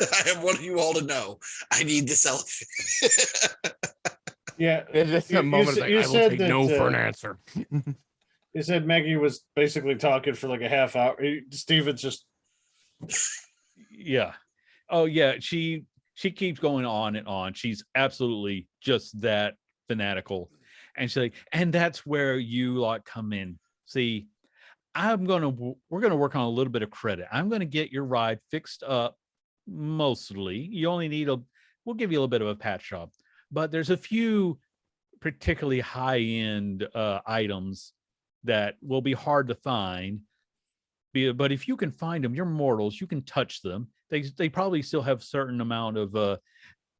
I want you all to know I need this elephant. Yeah, It's just a moment like, I will take no for an answer. You said Maggie was basically talking for like a half hour. Steven's just Yeah. Oh yeah, she keeps going on and on. She's absolutely just that fanatical. And she's like, and that's where you like come in. See, we're gonna work on a little bit of credit. I'm gonna get your ride fixed up mostly. You only need we'll give you a little bit of a patch job, but there's a few particularly high-end items that will be hard to find. But if you can find them, you're mortals, you can touch them. They probably still have a certain amount of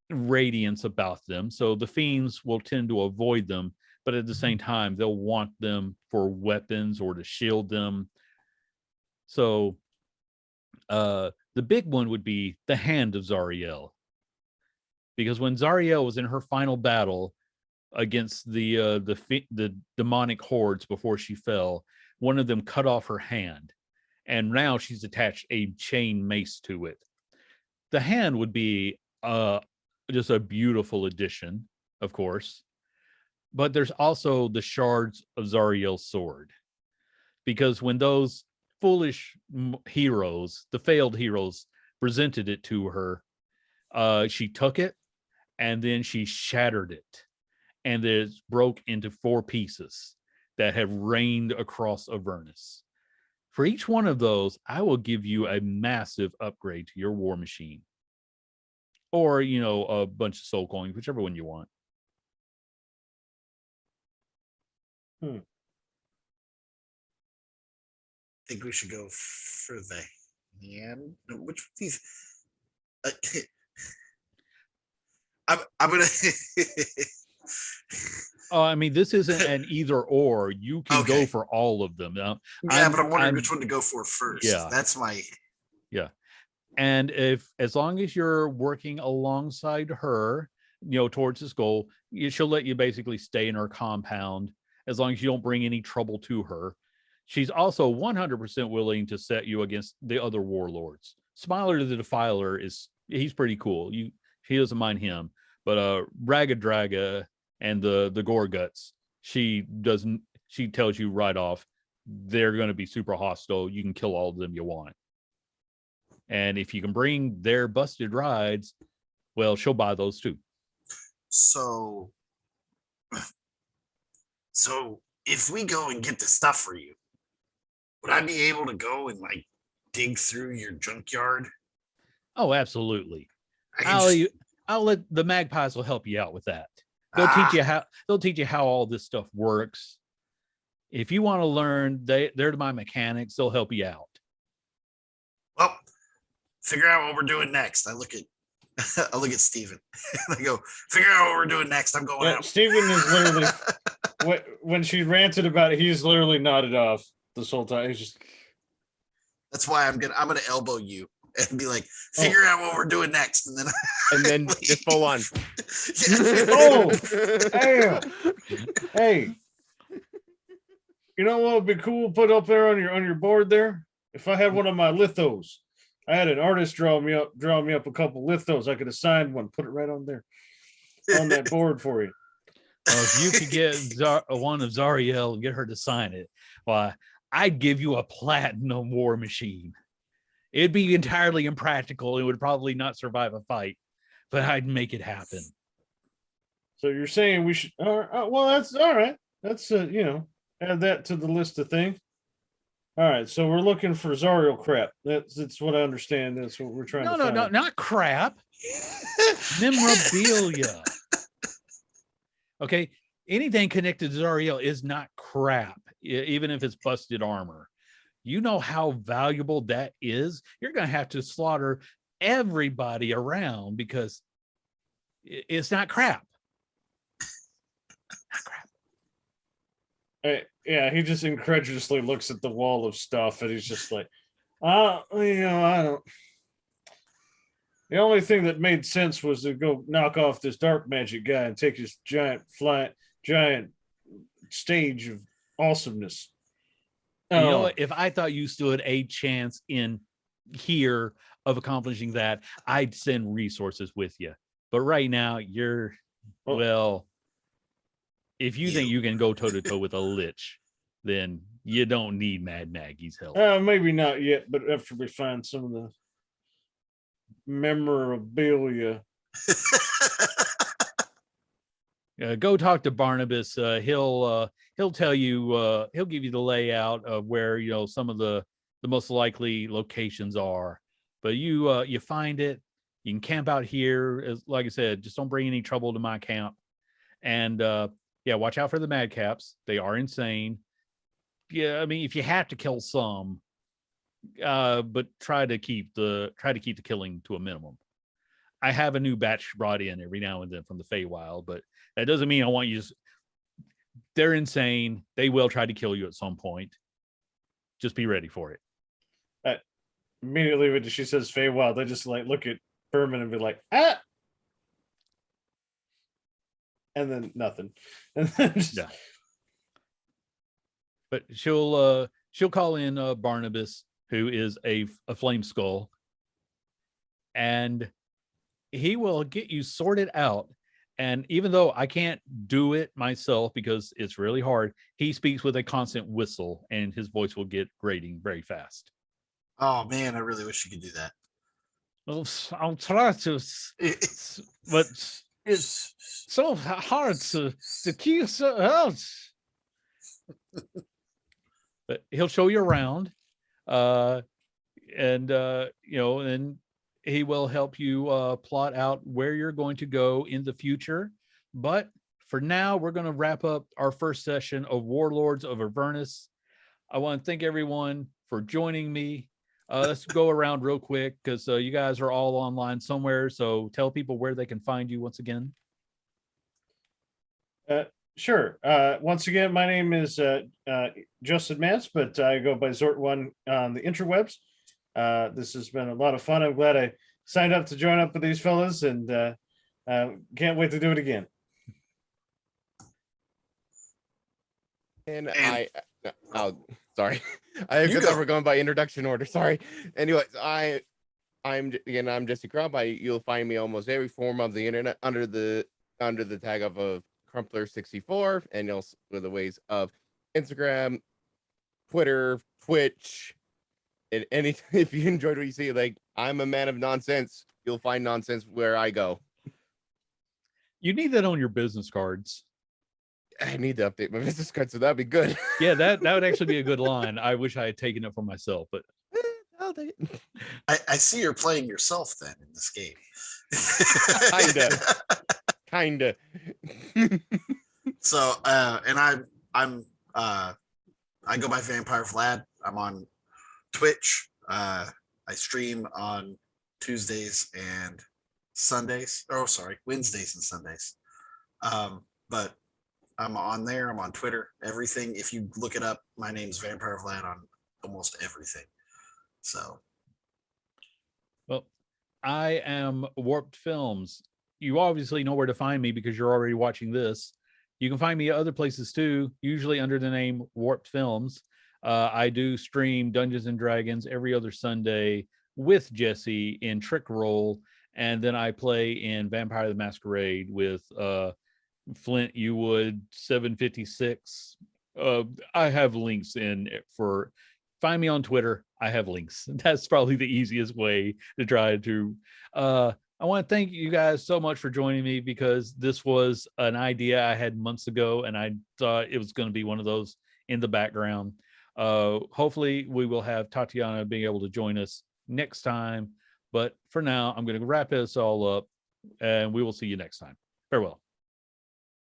radiance about them, so the fiends will tend to avoid them, but at the same time they'll want them for weapons or to shield them. So the big one would be the Hand of Zariel, because when Zariel was in her final battle against the demonic hordes before she fell, one of them cut off her hand, and now she's attached a chain mace to it. The hand would be just a beautiful addition, of course, but there's also the shards of Zariel's sword, because when those foolish heroes, the failed heroes, presented it to her, she took it and then she shattered it, and it broke into 4 pieces that have rained across Avernus. For each one of those, I will give you a massive upgrade to your war machine, or a bunch of soul coins, whichever one you want. I think we should go for the hand. Which of these? I'm gonna. Oh, I mean, this isn't an either or. You can Okay. go for all of them. But I'm wondering which one to go for first. Yeah. That's my. And as long as you're working alongside her, towards this goal, she'll let you basically stay in her compound as long as you don't bring any trouble to her. She's also 100% willing to set you against the other warlords. Smiler the Defiler he's pretty cool. He doesn't mind him, but Ragged Draga and the Gorguts, she tells you right off, they're going to be super hostile. You can kill all of them you want. And if you can bring their busted rides, well, she'll buy those too. So if we go and get the stuff for you, would I be able to go and like dig through your junkyard? Oh, absolutely. I can I'll let the magpies will help you out with that. They'll teach you how all this stuff works. If you want to learn, they're my mechanics. They'll help you out. Well, figure out what we're doing next. I look at Steven. I go, figure out what we're doing next. I'm going out. Steven is literally when she ranted about it, he's literally nodded off this whole time. He's just. That's why I'm gonna elbow you and be like, figure out what we're doing next, and then just full on. Oh, damn. Hey, you know what would be cool to put up there on your board there? If I had one of my lithos, I had an artist draw me up a couple lithos. I could have signed one, put it right on there on that board for you. If you could get one of Zariel and get her to sign it, why, I'd give you a platinum war machine. It'd be entirely impractical. It would probably not survive a fight, but I'd make it happen. So you're saying we should? Well, that's all right. That's add that to the list of things. All right, so we're looking for Zariel crap. That's what I understand. That's what we're trying to find. No, not crap. Memorabilia. Okay, anything connected to Zariel is not crap, even if it's busted armor. You know how valuable that is. You're going to have to slaughter everybody around because it's not crap. Not crap. Yeah, he just incredulously looks at the wall of stuff, and he's just like, I don't. The only thing that made sense was to go knock off this dark magic guy and take his giant stage of awesomeness. You know what? If I thought you stood a chance in here of accomplishing that, I'd send resources with you. But right now, you're if you think you can go toe to toe with a lich, then you don't need Mad Maggie's help. Maybe not yet, but after we find some of the memorabilia. Go talk to Barnabas. He'll tell you. He'll give you the layout of where some of the most likely locations are. But you find it. You can camp out here. Like I said, just don't bring any trouble to my camp. And watch out for the madcaps. They are insane. Yeah, I mean, if you have to kill some, but try to keep the killing to a minimum. I have a new batch brought in every now and then from the Feywild, but that doesn't mean I want you to. They're insane. They will try to kill you at some point. Just be ready for it. Immediately when she says Feywild, they just like look at Berman and be like, ah, and then nothing. And then yeah. But she'll call in Barnabas, who is a flame skull, and he will get you sorted out. And even though I can't do it myself because it's really hard, he speaks with a constant whistle, and his voice will get grating very fast. Oh man, I really wish you could do that. Well, I'll try to, but it's so hard to keep out. But he'll show you around, and he will help you plot out where you're going to go in the future. But for now, we're going to wrap up our first session of Warlords of Avernus. I want to thank everyone for joining me. Let's go around real quick because you guys are all online somewhere. So tell people where they can find you once again. Sure. Once again, my name is Justin Mance, but I go by Zort1 on the interwebs. This has been a lot of fun. I'm glad I signed up to join up with these fellas, and can't wait to do it again. And sorry, I could never gone by introduction order. Sorry. Anyways, I'm Jesse Crump. You'll find me almost every form of the internet under the tag of a Crumpler64, and you'll with the ways of Instagram, Twitter, Twitch, and anything. If you enjoyed what you see, like, I'm a man of nonsense. You'll find nonsense where I go. You need that on your business cards. I need to update my business card, so that'd be good. Yeah, that would actually be a good line. I wish I had taken it for myself, but I'll take it. I see you're playing yourself then in this game. Kinda. So, and I go by Vampire Vlad. I'm on Twitch. I stream on Tuesdays and Sundays. Oh, sorry, Wednesdays and Sundays. But I'm on there. I'm on Twitter. Everything. If you look it up, my name's Vampire Vlad on almost everything. So, well, I am Warped Films. You obviously know where to find me because you're already watching this. You can find me at other places too, usually under the name Warped Films. I do stream Dungeons and Dragons every other Sunday with Jesse in Trick Roll, and then I play in Vampire the Masquerade with Flint Ewood 756. I have links in for find me on Twitter. I have links. That's probably the easiest way to try to. I want to thank you guys so much for joining me, because this was an idea I had months ago, and I thought it was going to be one of those in the background. Hopefully we will have Tatiana being able to join us next time. But for now, I'm going to wrap this all up, and we will see you next time. Farewell.